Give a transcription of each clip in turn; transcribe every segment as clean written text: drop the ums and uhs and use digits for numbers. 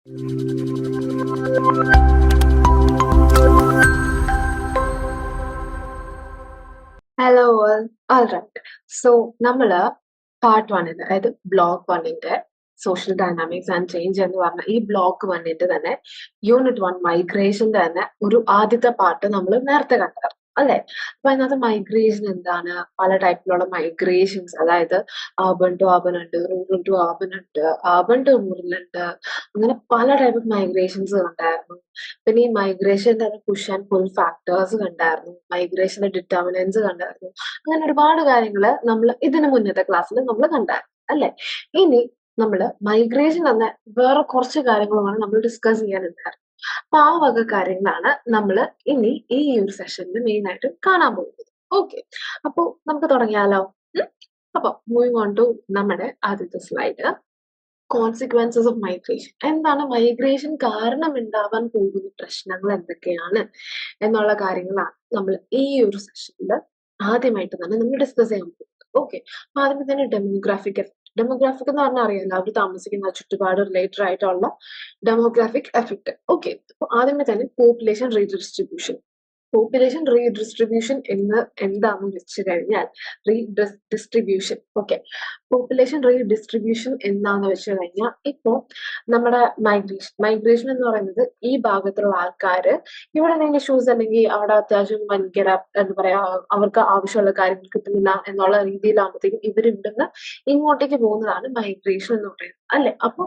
Hello alright. So നമ്മള് part വണ്ണിന്റെ അതായത് ബ്ലോക്ക് വണ്ണിന്റെ സോഷ്യൽ ഡൈനാമിക്സ് ആൻഡ് ചേഞ്ച് എന്ന് പറഞ്ഞ ഈ ബ്ലോക്ക് വണ്ണിന്റെ തന്നെ യൂണിറ്റ് വൺ മൈഗ്രേഷന്റെ തന്നെ ഒരു ആദ്യത്തെ പാർട്ട് നമ്മൾ നേരത്തെ കണ്ടത് അല്ലെ. അപ്പൊ അതിനകത്ത് മൈഗ്രേഷൻ എന്താണ്, പല ടൈപ്പിലുള്ള മൈഗ്രേഷൻസ്, അതായത് അർബൻ ടു അർബൻ ഉണ്ട്, റൂറൽ ടു അർബൻ ഉണ്ട്, അർബൻ ടു റൂറൽ ഉണ്ട്, അങ്ങനെ പല ടൈപ്പ് ഓഫ് മൈഗ്രേഷൻസ് ഉണ്ടായിരുന്നു. പിന്നെ ഈ മൈഗ്രേഷന്റെ പുഷ് ആൻഡ് പുൾ ഫാക്ടേഴ്സ് കണ്ടായിരുന്നു, മൈഗ്രേഷന്റെ ഡിറ്റർമിനൻസ് കണ്ടായിരുന്നു. അങ്ങനെ ഒരുപാട് കാര്യങ്ങള് നമ്മൾ ഇതിന് മുന്നത്തെ ക്ലാസ്സിൽ നമ്മൾ കണ്ടായിരുന്നു അല്ലെ. ഇനി നമ്മള് മൈഗ്രേഷൻ എന്ന വേറെ കുറച്ച് കാര്യങ്ങളുമാണ് നമ്മൾ ഡിസ്കസ് ചെയ്യാനുണ്ടായിരുന്നത്. അപ്പൊ ആ വക കാര്യങ്ങളാണ് നമ്മൾ ഇനി ഈ ഒരു സെഷനിൽ മെയിൻ ആയിട്ട് കാണാൻ പോകുന്നത്. ഓക്കെ, അപ്പൊ നമുക്ക് തുടങ്ങിയാലോ. ഉം? അപ്പൊ മൂവിങ് ഓൺ ടു നമ്മുടെ ആദ്യത്തെ സ്ലൈഡ്, കോൺസിക്വൻസസ് ഓഫ് മൈഗ്രേഷൻ. എന്താണ് മൈഗ്രേഷൻ കാരണം ഉണ്ടാവാൻ പോകുന്ന പ്രശ്നങ്ങൾ എന്തൊക്കെയാണ് എന്നുള്ള കാര്യങ്ങളാണ് നമ്മൾ ഈ ഒരു സെഷനിൽ ആദ്യമായിട്ട് തന്നെ നമ്മൾ ഡിസ്കസ് ചെയ്യാൻ പോകുന്നത്. ഓക്കെ, അപ്പൊ ആദ്യമേ തന്നെ ഡെമോഗ്രാഫിക് എഫക്ട്. ഡെമോഗ്രാഫിക് എന്ന് പറഞ്ഞാൽ അറിയാലോ, അവർ താമസിക്കുന്ന ചുറ്റുപാട് റിലേറ്റഡ് ആയിട്ടുള്ള ഡെമോഗ്രാഫിക് എഫക്ട്. ഓക്കെ, അപ്പൊ ആദ്യമേ തന്നെ പോപ്പുലേഷൻ റീഡിസ്ട്രിബ്യൂഷൻ. പോപ്പുലേഷൻ റീഡിസ്ട്രിബ്യൂഷൻ എന്ന് എന്താണെന്ന് വെച്ച് കഴിഞ്ഞാൽ റീഡിസ്ട്രിബ്യൂഷൻ. ഓക്കെ, പോപ്പുലേഷൻ റീഡിസ്ട്രിബ്യൂഷൻ എന്താന്ന് വെച്ച് കഴിഞ്ഞാൽ ഇപ്പോ നമ്മുടെ മൈഗ്രേഷൻ എന്ന് പറയുന്നത് ഈ ഭാഗത്തുള്ള ആൾക്കാര് ഇവിടെ എന്തെങ്കിലും ഇഷ്യൂസ് അല്ലെങ്കിൽ അവിടെ അത്യാവശ്യം ഭയങ്കര എന്താ പറയാ അവർക്ക് ആവശ്യമുള്ള കാര്യങ്ങൾ കിട്ടുന്നില്ല എന്നുള്ള രീതിയിലാകുമ്പോഴത്തേക്കും ഇവർ ഇവിടുന്ന് ഇങ്ങോട്ടേക്ക് പോകുന്നതാണ് മൈഗ്രേഷൻ എന്ന് പറയുന്നത് അല്ലെ. അപ്പൊ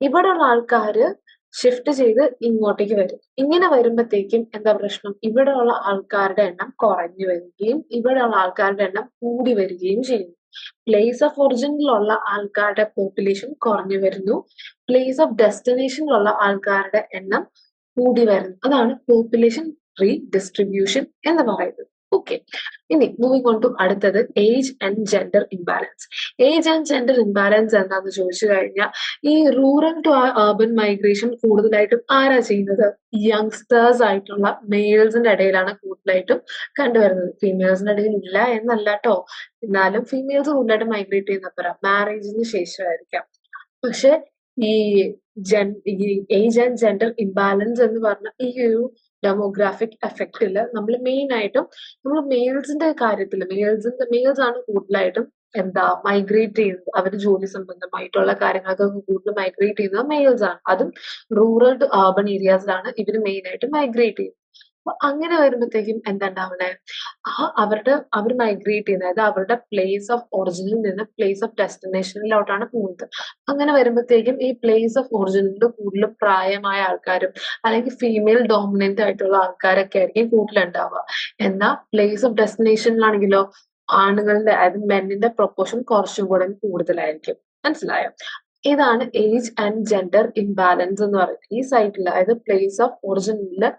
ഇവിടെയുള്ള ആൾക്കാര് ഷിഫ്റ്റ് ചെയ്ത് ഇങ്ങോട്ടേക്ക് വരും. ഇങ്ങനെ വരുമ്പോഴത്തേക്കും എന്താ പ്രശ്നം, ഇവിടെയുള്ള ആൾക്കാരുടെ എണ്ണം കുറഞ്ഞു വരികയും ഇവിടെയുള്ള ആൾക്കാരുടെ എണ്ണം കൂടി വരികയും ചെയ്യുന്നു. പ്ലേസ് ഓഫ് ഒറിജിനിലുള്ള ആൾക്കാരുടെ പോപ്പുലേഷൻ കുറഞ്ഞു വരുന്നു, പ്ലേസ് ഓഫ് ഡെസ്റ്റിനേഷനിലുള്ള ആൾക്കാരുടെ എണ്ണം കൂടി വരുന്നു. അതാണ് പോപ്പുലേഷൻ റീഡിസ്ട്രിബ്യൂഷൻ എന്ന് പറയുന്നത്. ഓക്കെ, ഇനി മൂവിങ് ഓൺ ടു അടുത്തത് age and gender imbalance. Age and gender imbalance എന്താന്ന് ചോദിച്ചു കഴിഞ്ഞാൽ ഈ റൂറൽ ടു അർബൻ മൈഗ്രേഷൻ കൂടുതലായിട്ടും ആരാ ചെയ്യുന്നത്, യങ്സ്റ്റേഴ്സ് ആയിട്ടുള്ള മെയിൽസിന്റെ ഇടയിലാണ് കൂടുതലായിട്ടും കണ്ടുവരുന്നത്. ഫീമെയിൽസിന്റെ ഇടയിൽ ഇല്ല എന്നല്ല കേട്ടോ, എന്നാലും ഫീമെയിൽസ് കൂടുതലായിട്ട് മൈഗ്രേറ്റ് ചെയ്യുന്ന മാരേജിന് ശേഷമായിരിക്കാം. പക്ഷെ ഈ ഏജ് ആൻഡ് ജെൻഡർ ഇംബാലൻസ് എന്ന് പറഞ്ഞ ഈ ഒരു ഡെമോഗ്രാഫിക് എഫക്റ്റില് നമ്മൾ മെയിൻ ആയിട്ടും നമ്മൾ മെയിൽസിന്റെ കാര്യത്തിൽ മെയിൽസ് ആണ് കൂടുതലായിട്ടും എന്താ മൈഗ്രേറ്റ് ചെയ്യുന്നത്. അവർ ജോലി സംബന്ധമായിട്ടുള്ള കാര്യങ്ങൾക്കൊക്കെ കൂടുതൽ മൈഗ്രേറ്റ് ചെയ്യുന്നത് മെയിൽസ് ആണ്. അതും റൂറൽ ടു അർബൻ ഏരിയാസിലാണ് ഇവർ മെയിൻ ആയിട്ട് മൈഗ്രേറ്റ് ചെയ്യുന്നത്. അപ്പൊ അങ്ങനെ വരുമ്പോഴത്തേക്കും എന്താ ഉണ്ടാവണേ, അവർ മൈഗ്രേറ്റ് ചെയ്യുന്നത്, അതായത് അവരുടെ പ്ലേസ് ഓഫ് ഒറിജിനിൽ നിന്ന് പ്ലേസ് ഓഫ് ഡെസ്റ്റിനേഷനിലോട്ടാണ് പോകുന്നത്. അങ്ങനെ വരുമ്പോഴത്തേക്കും ഈ പ്ലേസ് ഓഫ് ഒറിജിനിൽ കൂടുതലും പ്രായമായ ആൾക്കാരും അല്ലെങ്കിൽ ഫീമെയിൽ ഡോമിനന്റ് ആയിട്ടുള്ള ആൾക്കാരൊക്കെ ആയിരിക്കും കൂടുതലുണ്ടാവുക. എന്നാൽ പ്ലേസ് ഓഫ് ഡെസ്റ്റിനേഷനിലാണെങ്കിലോ ആണുങ്ങളുടെ, അതായത് മെന്നിന്റെ പ്രൊപ്പോർഷൻ കുറച്ചും കൂടെ കൂടുതലായിരിക്കും. മനസ്സിലായോ? ഇതാണ് ഏജ് ആൻഡ് ജെൻഡർ ഇംബാലൻസ് എന്ന് പറയുന്നത്. ഈ സൈറ്റിൽ, അതായത് പ്ലേസ് ഓഫ് ഒറിജിനില്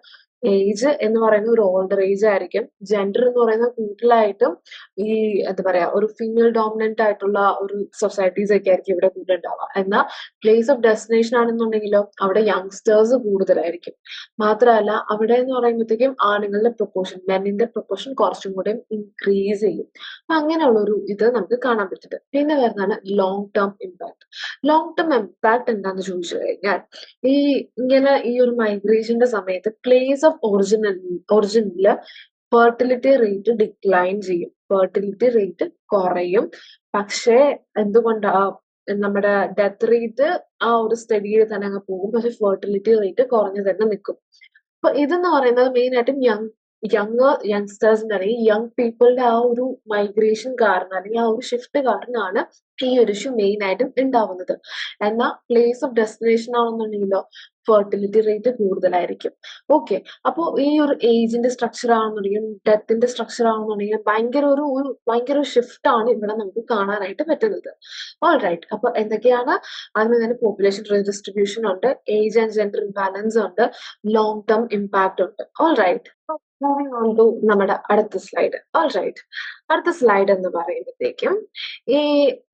ഏജ് എന്ന് പറയുന്നത് ഒരു ഓൾഡർ ഏജ് ആയിരിക്കും, ജെൻഡർ എന്ന് പറയുന്നത് കൂടുതലായിട്ടും ഈ എന്താ പറയാ ഒരു ഫീമെയിൽ ഡോമിനന്റ് ആയിട്ടുള്ള ഒരു സൊസൈറ്റീസ് ഒക്കെ ആയിരിക്കും ഇവിടെ കൂടുതലുണ്ടാവുക. എന്നാൽ പ്ലേസ് ഓഫ് ഡെസ്റ്റിനേഷൻ ആണെന്നുണ്ടെങ്കിലോ അവിടെ യങ്സ്റ്റേഴ്സ് കൂടുതലായിരിക്കും. മാത്രമല്ല അവിടെ എന്ന് പറയുമ്പോഴത്തേക്കും ആണുങ്ങളുടെ പ്രൊപ്പോർഷൻ, മെന്നിന്റെ പ്രൊപ്പോർഷൻ കുറച്ചും കൂടെ ഇൻക്രീസ് ചെയ്യും. അപ്പൊ അങ്ങനെയുള്ള ഒരു ഇത് നമുക്ക് കാണാൻ പറ്റുന്നത്. പിന്നെ വരുന്നതാണ് long term impact. Long term impact എന്താന്ന് ചോദിച്ചു കഴിഞ്ഞാൽ ഈ ഇങ്ങനെ ഈ ഒരു മൈഗ്രേഷന്റെ സമയത്ത് പ്ലേസ് ഓഫ് ഒറിജിനില് ഫെർട്ടിലിറ്റി റേറ്റ് ഡിക്ലൈൻ ചെയ്യും, ഫെർട്ടിലിറ്റി റേറ്റ് കുറയും. പക്ഷേ എന്തുകൊണ്ടാ നമ്മുടെ ഡെത്ത് റേറ്റ് ആ ഒരു സ്റ്റഡിയിൽ തന്നെ അങ്ങ് പോകും, പക്ഷെ ഫെർട്ടിലിറ്റി റേറ്റ് കുറഞ്ഞു തന്നെ നിൽക്കും. അപ്പൊ ഇതെന്ന് പറയുന്നത് മെയിൻ ആയിട്ടും യങ്സ്റ്റേഴ്സിന്റെ അല്ലെങ്കിൽ യങ് പീപ്പിളിന്റെ ആ ഒരു മൈഗ്രേഷൻ കാരണം അല്ലെങ്കിൽ ആ ഒരു ഷിഫ്റ്റ് കാരണമാണ് ഈ ഒരു ഇഷ്യൂ മെയിൻ ആയിട്ടും ഉണ്ടാവുന്നത്. എന്നാൽ പ്ലേസ് ഓഫ് ഡെസ്റ്റിനേഷൻ ആണെന്നുണ്ടെങ്കിലോ ഫെർട്ടിലിറ്റി റേറ്റ് കൂടുതലായിരിക്കും. ഓക്കെ, അപ്പോൾ ഈ ഒരു ഏജിന്റെ സ്ട്രക്ചർ ആണെന്നുണ്ടെങ്കിലും ഡെത്തിന്റെ സ്ട്രക്ചർ ആണെന്നുണ്ടെങ്കിലും ഭയങ്കര ഒരു ഷിഫ്റ്റ് ആണ് ഇവിടെ നമുക്ക് കാണാനായിട്ട് പറ്റുന്നത്. ഓൾ റൈറ്റ്, അപ്പൊ എന്തൊക്കെയാണ്, അതിന് തന്നെ പോപ്പുലേഷൻ റീഡിസ്ട്രിബ്യൂഷൻ ഉണ്ട്, ഏജ് ആൻഡ് ജെൻഡർ ഇംബാലൻസ് ഉണ്ട്, ലോങ് ടേം ഇമ്പാക്ട് ഉണ്ട്. All right, moving on to നമ്മുടെ അടുത്ത സ്ലൈഡ്. ഓൾ റൈറ്റ്, അടുത്ത സ്ലൈഡ് എന്ന് പറയുമ്പോഴത്തേക്കും ഈ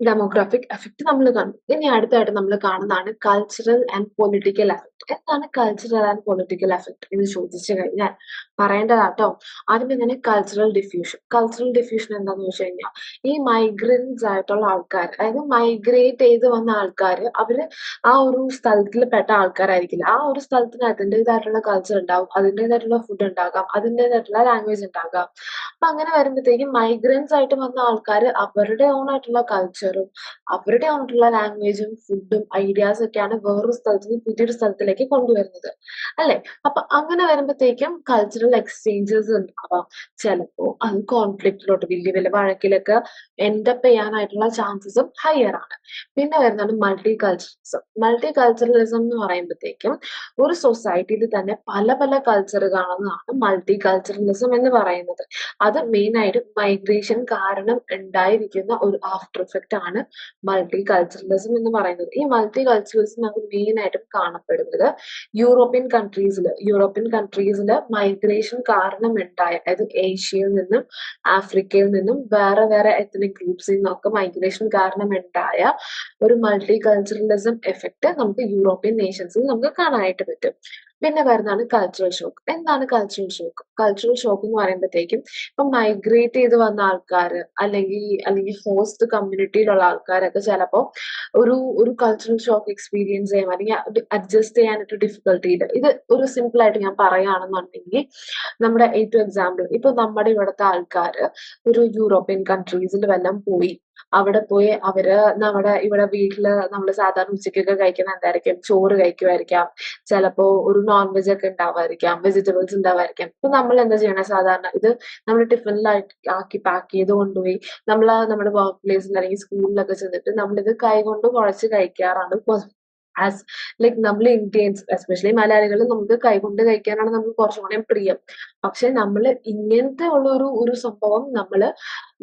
ഡെമോഗ്രാഫിക് എഫക്ട് നമ്മൾ കണ്ടു. ഇനി അടുത്തായിട്ട് നമ്മൾ കാണുന്നതാണ് കൾച്ചറൽ ആൻഡ് പൊളിറ്റിക്കൽ എഫക്ട്. എന്താണ് കൾച്ചറൽ ആൻഡ് പൊളിറ്റിക്കൽ എഫക്ട് എന്ന് ചോദിച്ചു കഴിഞ്ഞാൽ പറയേണ്ടതാട്ടോ. ആദ്യമേ തന്നെ കൾച്ചറൽ ഡിഫ്യൂഷൻ. കൾച്ചറൽ ഡിഫ്യൂഷൻ എന്താന്ന് വെച്ച് കഴിഞ്ഞാൽ, ഈ മൈഗ്രന്റ്സ് ആയിട്ടുള്ള ആൾക്കാർ, അതായത് മൈഗ്രേറ്റ് ചെയ്ത് വന്ന ആൾക്കാര്, അവര് ആ ഒരു സ്ഥലത്തിൽ പെട്ട ആൾക്കാരായിരിക്കില്ല. ആ ഒരു സ്ഥലത്തിന് അതിന്റേതായിട്ടുള്ള കൾച്ചർ ഉണ്ടാവും, അതിന്റേതായിട്ടുള്ള ഫുഡ് ഉണ്ടാകാം, അതിന്റേതായിട്ടുള്ള ലാംഗ്വേജ് ഉണ്ടാകാം. അപ്പൊ അങ്ങനെ വരുമ്പോഴത്തേക്കും മൈഗ്രന്റ്സ് ആയിട്ട് വന്ന ആൾക്കാര് അവരുടെ ഓൺ ആയിട്ടുള്ള കൾച്ചറും അവരുടെ ഓൺ ആയിട്ടുള്ള ലാംഗ്വേജും ഫുഡും ഐഡിയാസ് ഒക്കെയാണ് വേറൊരു സ്ഥലത്ത് നിന്ന് പുതിയൊരു സ്ഥലത്തിലേക്ക് കൊണ്ടുവരുന്നത്, അല്ലെ? അപ്പൊ അങ്ങനെ വരുമ്പോഴത്തേക്കും കൾച്ചറൽ എക്സ്ചേഞ്ചസ് ഉണ്ടാവാം. ചിലപ്പോ അത് കോൺഫ്ലിക്റ്റിലോട്ട്, വലിയ വലിയ വഴക്കിലൊക്കെ എൻഡപ്പ് ചെയ്യാനായിട്ടുള്ള ചാൻസസും ഹയർ ആണ്. പിന്നെ വരുന്നതാണ് മൾട്ടി കൾച്ചറലിസം. മൾട്ടി കൾച്ചറലിസം എന്ന് പറയുമ്പോഴത്തേക്കും ഒരു സൊസൈറ്റിയിൽ തന്നെ പല പല കൾച്ചർ കാണുന്നതാണ് മൾട്ടി കൾച്ചറലിസം എന്ന് പറയുന്നത്. അത് മെയിൻ ആയിട്ട് മൈഗ്രേഷൻ കാരണം ഉണ്ടായിരിക്കുന്ന ഒരു ആഫ്റ്റർ ഇഫക്റ്റ് ആണ് മൾട്ടി കൾച്ചറലിസം എന്ന് പറയുന്നത്. ഈ മൾട്ടി കൾച്ചറലിസം നമുക്ക് മെയിൻ ആയിട്ടും കാണപ്പെടുന്നത് യൂറോപ്യൻ കൺട്രീസില് മൈഗ്രേഷൻ കാരണം ഉണ്ടായ, അതായത് ഏഷ്യയിൽ നിന്നും ആഫ്രിക്കയിൽ നിന്നും വേറെ വേറെ എത്നിക് ഗ്രൂപ്പ്സിൽ നിന്നൊക്കെ മൈഗ്രേഷൻ കാരണം ഉണ്ടായ ഒരു മൾട്ടി കൾച്ചറലിസം എഫക്ട് നമുക്ക് യൂറോപ്യൻ നേഷൻസിൽ നമുക്ക് കാണാനായിട്ട് പറ്റും. പിന്നെ വരുന്നതാണ് കൾച്ചറൽ ഷോക്ക്. എന്താണ് കൾച്ചറൽ ഷോക്ക്? കൾച്ചറൽ ഷോക്ക് എന്ന് പറയുമ്പോഴത്തേക്കും ഇപ്പൊ മൈഗ്രേറ്റ് ചെയ്ത് വന്ന ആൾക്കാർ, അല്ലെങ്കിൽ ഹോസ്റ്റ് കമ്മ്യൂണിറ്റിയിലുള്ള ആൾക്കാരൊക്കെ ചിലപ്പോ ഒരു ഒരു കൾച്ചറൽ ഷോക്ക് എക്സ്പീരിയൻസ് ചെയ്യാൻ, അല്ലെങ്കിൽ അഡ്ജസ്റ്റ് ചെയ്യാനായിട്ട് ഡിഫിക്കൽട്ടിയിൽ, ഇത് ഒരു സിമ്പിൾ ആയിട്ട് ഞാൻ പറയുകയാണെന്നുണ്ടെങ്കിൽ, നമ്മുടെ ഏറ്റവും എക്സാമ്പിൾ, ഇപ്പൊ നമ്മുടെ ഇവിടുത്തെ ആൾക്കാര് ഒരു യൂറോപ്യൻ കൺട്രീസിൽ വല്ലതും പോയി, അവിടെ പോയി അവര് നമ്മുടെ ഇവിടെ വീട്ടില് നമ്മൾ സാധാരണ ഉച്ചയ്ക്കൊക്കെ കഴിക്കുന്ന എന്തായിരിക്കും, ചോറ് കഴിക്കുമായിരിക്കാം, ചിലപ്പോ ഒരു നോൺ വെജ് ഒക്കെ ഉണ്ടാവായിരിക്കാം, വെജിറ്റബിൾസ് ഉണ്ടാവായിരിക്കാം. അപ്പൊ നമ്മൾ എന്താ ചെയ്യണേ, സാധാരണ ഇത് നമ്മൾ ടിഫിനിലായിട്ട് ആക്കി പാക്ക് ചെയ്ത് കൊണ്ടുപോയി നമ്മൾ നമ്മുടെ വർക്ക് പ്ലേസിൽ അല്ലെങ്കിൽ സ്കൂളിലൊക്കെ ചെന്നിട്ട് നമ്മളിത് കൈകൊണ്ട് കുഴച്ച് കഴിക്കാറാണ്. ആസ് ലൈക്ക് നമ്മൾ ഇന്ത്യൻസ്, എസ്പെഷ്യലി മലയാളികൾ, നമുക്ക് കൈകൊണ്ട് കഴിക്കാനാണ് നമുക്ക് കുറച്ചും കൂടെ പ്രിയം. പക്ഷെ നമ്മൾ ഇങ്ങനത്തെ ഉള്ള ഒരു സംഭവം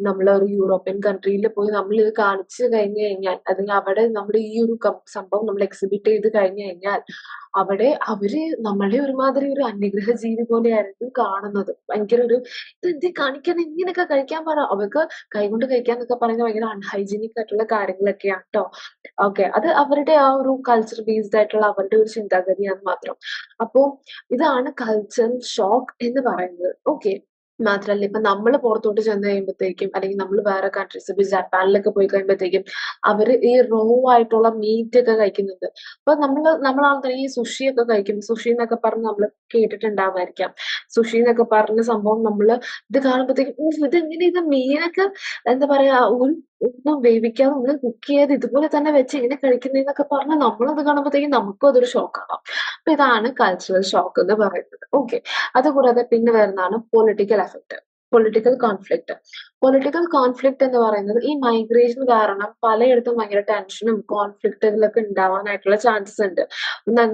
നമ്മളൊരു യൂറോപ്യൻ കൺട്രിയിൽ പോയി നമ്മൾ ഇത് കാണിച്ചു കഴിഞ്ഞു കഴിഞ്ഞാൽ, അല്ലെങ്കിൽ അവിടെ നമ്മൾ ഈ ഒരു സംഭവം നമ്മൾ എക്സിബിറ്റ് ചെയ്ത് കഴിഞ്ഞു കഴിഞ്ഞാൽ, അവിടെ അവര് നമ്മളെ ഒരുമാതിരി ഒരു അന്യഗ്രഹ ജീവി പോലെയായിരിക്കും കാണുന്നത്. ഭയങ്കര ഒരു ഇത് കാണിക്കാൻ ഇങ്ങനെയൊക്കെ കഴിക്കാൻ പാടാ, അവർക്ക് കൈകൊണ്ട് കഴിക്കാന്നൊക്കെ പറയുന്നത് ഭയങ്കര അൺഹൈജീനിക് ആയിട്ടുള്ള കാര്യങ്ങളൊക്കെയാണ് ട്ടോ. ഓക്കെ, അത് അവരുടെ ആ ഒരു കൾച്ചർ ബേസ്ഡ് ആയിട്ടുള്ള അവരുടെ ഒരു ചിന്താഗതിയാണ് മാത്രം. അപ്പോ ഇതാണ് കൾച്ചറൽ ഷോക്ക് എന്ന് പറയുന്നത്. ഓക്കെ, മാത്രല്ല ഇപ്പൊ നമ്മൾ പുറത്തോട്ട് ചെന്ന് കഴിയുമ്പോഴത്തേക്കും, അല്ലെങ്കിൽ നമ്മൾ വേറെ കൺട്രീസ്, ഇപ്പൊ ജപ്പാനിലൊക്കെ പോയി കഴിയുമ്പോഴത്തേക്കും അവര് ഈ റോ ആയിട്ടുള്ള മീറ്റ് ഒക്കെ കഴിക്കുന്നുണ്ട്. അപ്പൊ നമ്മളാണ് ഈ സുഷി ഒക്കെ കഴിക്കും. സുഷി എന്നൊക്കെ പറഞ്ഞ് നമ്മൾ കേട്ടിട്ടുണ്ടാവായിരിക്കാം. സുഷി എന്നൊക്കെ പറഞ്ഞ സംഭവം നമ്മള് ഇത് കാണുമ്പോഴത്തേക്കും, ഇതെങ്ങനെ, ഇത് മീനൊക്കെ എന്താ പറയാ, ഒന്നും വേവിക്കാതെ നമ്മള് കുക്ക് ചെയ്ത് ഇതുപോലെ തന്നെ വെച്ച് ഇങ്ങനെ കഴിക്കുന്നതെന്നൊക്കെ പറഞ്ഞാൽ നമ്മളത് കാണുമ്പോഴത്തേക്കും നമുക്കും അതൊരു ഷോക്കാവാം. അപ്പൊ ഇതാണ് കൾച്ചറൽ ഷോക്ക് എന്ന് പറയുന്നത്. ഓക്കെ, അതുകൂടാതെ പിന്നെ വരുന്നതാണ് പൊളിറ്റിക്കൽ എഫക്ട്. പൊളിറ്റിക്കൽ കോൺഫ്ലിക്റ്റ് എന്ന് പറയുന്നത് ഈ മൈഗ്രേഷൻ കാരണം പലയിടത്തും ഭയങ്കര ടെൻഷനും കോൺഫ്ലിക്റ്റുകളൊക്കെ ഉണ്ടാവാനായിട്ടുള്ള ചാൻസസ് ഉണ്ട്.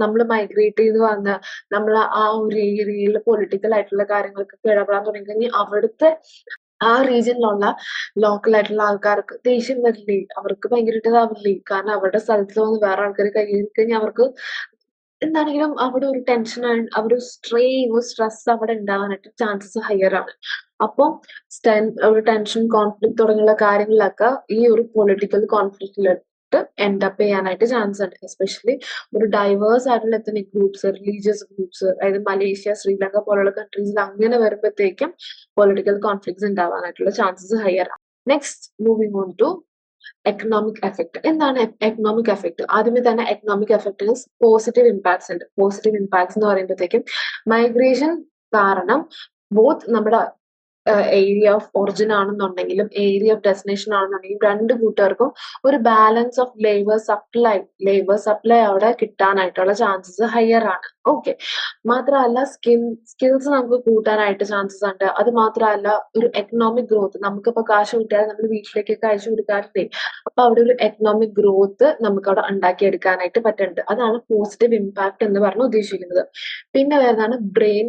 നമ്മൾ മൈഗ്രേറ്റ് ചെയ്ത് വന്ന് നമ്മൾ ആ ഒരു ഏരിയയിൽ പൊളിറ്റിക്കൽ ആയിട്ടുള്ള കാര്യങ്ങൾക്കൊക്കെ ഇടപെടാൻ തുടങ്ങി അവിടുത്തെ ആ റീജിയനിലുള്ള ലോക്കൽ ആയിട്ടുള്ള ആൾക്കാർക്ക് ദേഷ്യം വരില്ലേ, അവർക്ക് ഭയങ്കരമായിട്ട് ഇതാവില്ലേ, കാരണം അവരുടെ സ്ഥലത്ത് വന്ന് വേറെ ആൾക്കാർ കയ്യിൽ കഴിഞ്ഞാൽ അവർക്ക് എന്താണെങ്കിലും അവിടെ ഒരു ടെൻഷൻ, ഒരു സ്ട്രെയിൻ, ഒരു സ്ട്രെസ് അവിടെ ഉണ്ടാവാനായിട്ട് ചാൻസസ് ഹയർ ആണ്. അപ്പൊ ഒരു ടെൻഷൻ, കോൺഫ്ലിക്ട് തുടങ്ങിയുള്ള കാര്യങ്ങളിലൊക്കെ ഈ ഒരു പൊളിറ്റിക്കൽ കോൺഫ്ലിക്റ്റിലോട്ട് എൻഡപ്പ് ചെയ്യാനായിട്ട് ചാൻസ് ഉണ്ട്. എസ്പെഷ്യലി ഒരു ഡൈവേഴ്സ് ആയിട്ടുള്ള എത്തനിക് ഗ്രൂപ്പ്സ്, റിലീജിയസ് ഗ്രൂപ്പ്സ്, അതായത് മലേഷ്യ, ശ്രീലങ്ക പോലുള്ള കൺട്രീസിൽ അങ്ങനെ വരുമ്പോഴത്തേക്കും പൊളിറ്റിക്കൽ കോൺഫ്ലിക്ട്സ് ഉണ്ടാവാനായിട്ടുള്ള ചാൻസസ് ഹയർ ആണ്. Next, moving on to economic effect. എന്താണ് എക്കണോമിക് എഫക്ട്? ആദ്യമേ തന്നെ എക്കണോമിക് എഫക്റ്റിന് പോസിറ്റീവ് ഇമ്പാക്ട്സ് ഉണ്ട്. പോസിറ്റീവ് ഇമ്പാക്ട്സ് എന്ന് പറയുമ്പോഴത്തേക്കും മൈഗ്രേഷൻ കാരണം ബോത്ത് നമ്മുടെ ഏരിയ ഓഫ് ഒറിജിൻ ആണെന്നുണ്ടെങ്കിലും ഏരിയ ഓഫ് ഡെസ്റ്റിനേഷൻ ആണെന്നുണ്ടെങ്കിലും രണ്ട് കൂട്ടുകാർക്കും ഒരു ബാലൻസ് ഓഫ് ലേബർ സപ്ലൈ അവിടെ കിട്ടാനായിട്ടുള്ള ചാൻസസ് ഹയർ ആണ്. ഓക്കെ, മാത്രമല്ല സ്കിൽസ് നമുക്ക് കൂട്ടാനായിട്ട് ചാൻസസ് ഉണ്ട്. അത് മാത്രമല്ല ഒരു എക്കണോമിക് ഗ്രോത്ത്, നമുക്കിപ്പോ കാശ് കിട്ടിയാൽ നമ്മൾ വീട്ടിലേക്കൊക്കെ അയച്ചു കൊടുക്കാറില്ലേ, അപ്പൊ അവിടെ ഒരു എക്കണോമിക് ഗ്രോത്ത് നമുക്ക് അവിടെ ഉണ്ടാക്കിയെടുക്കാനായിട്ട് പറ്റുന്നുണ്ട്. അതാണ് പോസിറ്റീവ് ഇമ്പാക്ട് എന്ന് പറഞ്ഞ് ഉദ്ദേശിക്കുന്നത്. പിന്നെ വരുന്നതാണ് ബ്രെയിൻ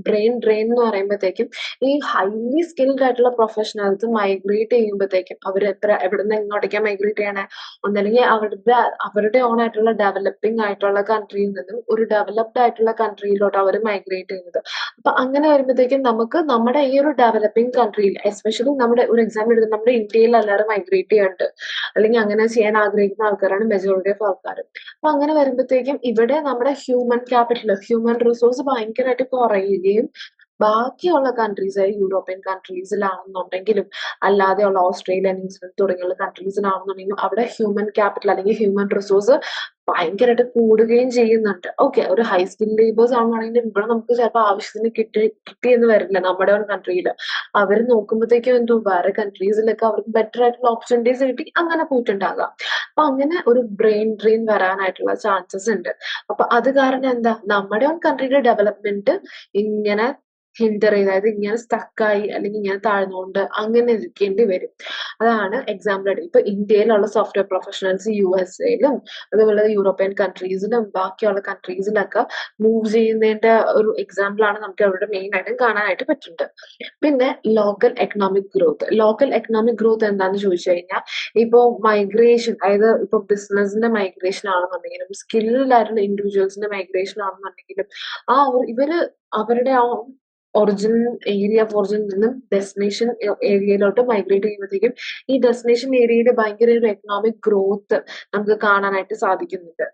ഡ്രെയിൻ എന്ന് പറയുമ്പോഴത്തേക്കും ഈ ഹൈലി സ്കിൽഡ് ആയിട്ടുള്ള പ്രൊഫഷണൽസ് മൈഗ്രേറ്റ് ചെയ്യുമ്പോഴത്തേക്കും അവർ എവിടെ നിന്ന് എങ്ങോട്ടേക്കാണ് മൈഗ്രേറ്റ് ചെയ്യണേ, ഒന്നല്ലെങ്കിൽ അവരുടെ ഓൺ ആയിട്ടുള്ള ഡെവലപ്പിംഗ് ആയിട്ടുള്ള കൺട്രിയിൽ നിന്നും ഒരു ഡെവലപ്ഡ് ആയിട്ടുള്ള കൺട്രിയിലോട്ട് അവർ മൈഗ്രേറ്റ് ചെയ്യുന്നത്. അപ്പൊ അങ്ങനെ വരുമ്പോഴത്തേക്കും നമുക്ക് നമ്മുടെ ഈ ഒരു ഡെവലപ്പിംഗ് കൺട്രിയിൽ, എസ്പെഷ്യലി നമ്മുടെ ഒരു എക്സാമ്പിൾ എടുക്കുന്നത് നമ്മുടെ ഇന്ത്യയിൽ എല്ലാവരും മൈഗ്രേറ്റ് ചെയ്യുന്നുണ്ട്, അല്ലെങ്കിൽ അങ്ങനെ ചെയ്യാൻ ആഗ്രഹിക്കുന്ന ആൾക്കാരാണ് മെജോറിറ്റി ഓഫ് ആൾക്കാർ. അപ്പൊ അങ്ങനെ വരുമ്പോഴത്തേക്കും ഇവിടെ നമ്മുടെ ഹ്യൂമൻ റിസോഴ്സ് ഭയങ്കരമായിട്ട് കുറയുകയും ബാക്കിയുള്ള കൺട്രീസ് യൂറോപ്യൻ കൺട്രീസിലാണെന്നുണ്ടെങ്കിലും അല്ലാതെയുള്ള ഓസ്ട്രേലിയ, ന്യൂസിലൻഡ് തുടങ്ങിയുള്ള കൺട്രീസിലാണെന്നുണ്ടെങ്കിലും അവിടെ ഹ്യൂമൻ ക്യാപിറ്റൽ അല്ലെങ്കിൽ ഹ്യൂമൻ റിസോഴ്സ് ഭയങ്കരമായിട്ട് കൂടുകയും ചെയ്യുന്നുണ്ട്. ഓക്കെ, ഒരു ഹൈ സ്കിൽ ലേബേഴ്സ് ആണെന്നുണ്ടെങ്കിൽ ഇവിടെ നമുക്ക് ചിലപ്പോൾ ആവശ്യത്തിന് കിട്ടിയെന്ന് വരില്ല നമ്മുടെ കൺട്രിയിൽ. അവർ നോക്കുമ്പോഴത്തേക്കും എന്തോ വേറെ കൺട്രീസിലൊക്കെ അവർക്ക് ബെറ്റർ ആയിട്ടുള്ള ഓപ്പർച്യൂണിറ്റീസ് കിട്ടി അങ്ങനെ പോയിട്ടുണ്ടാകാം. അപ്പൊ അങ്ങനെ ഒരു ബ്രെയിൻ ഡ്രെയിൻ വരാനായിട്ടുള്ള ചാൻസസ് ഉണ്ട്. അപ്പൊ അത് കാരണം എന്താ നമ്മുടെ കൺട്രിയുടെ ഡെവലപ്മെന്റ് ഇങ്ങനെ ഹിൻഡർ ചെയ്ത്, അതായത് ഇങ്ങനെ സ്റ്റക്കായി അല്ലെങ്കിൽ ഇങ്ങനെ താഴ്ന്നുകൊണ്ട് അങ്ങനെ ഇരിക്കേണ്ടി വരും. അതാണ് എക്സാമ്പിൾ ആയിട്ട് ഇപ്പൊ ഇന്ത്യയിലുള്ള സോഫ്റ്റ്വെയർ പ്രൊഫഷണൽസ് USA-ലും അതുപോലെ യൂറോപ്യൻ കൺട്രീസിലും ബാക്കിയുള്ള കൺട്രീസിലൊക്കെ മൂവ് ചെയ്യുന്നതിന്റെ ഒരു എക്സാമ്പിൾ ആണ് നമുക്ക് അവിടെ മെയിൻ ആയിട്ടും കാണാനായിട്ട് പറ്റുന്നുണ്ട്. പിന്നെ ലോക്കൽ എക്കണോമിക് ഗ്രോത്ത് എന്താന്ന് ചോദിച്ചു കഴിഞ്ഞാൽ ഇപ്പോ മൈഗ്രേഷൻ, അതായത് ഇപ്പൊ ബിസിനസിന്റെ മൈഗ്രേഷൻ ആണെന്നുണ്ടെങ്കിലും സ്കിൽഡ് ആയിട്ടുള്ള ഇൻഡിവിജ്വൽസിന്റെ മൈഗ്രേഷൻ ആണെന്നുണ്ടെങ്കിലും ഇവര് അവരുടെ ഒറിജിനൽ ഏരിയ ഓഫ് ഒറിജിനിൽ നിന്നും ഡെസ്റ്റിനേഷൻ ഏരിയയിലോട്ട് മൈഗ്രേറ്റ് ചെയ്യുമ്പോഴത്തേക്കും ഈ ഡെസ്റ്റിനേഷൻ ഏരിയയിൽ ഭയങ്കര ഒരു എക്കണോമിക് ഗ്രോത്ത് നമുക്ക് കാണാനായിട്ട് സാധിക്കുന്നുണ്ട്.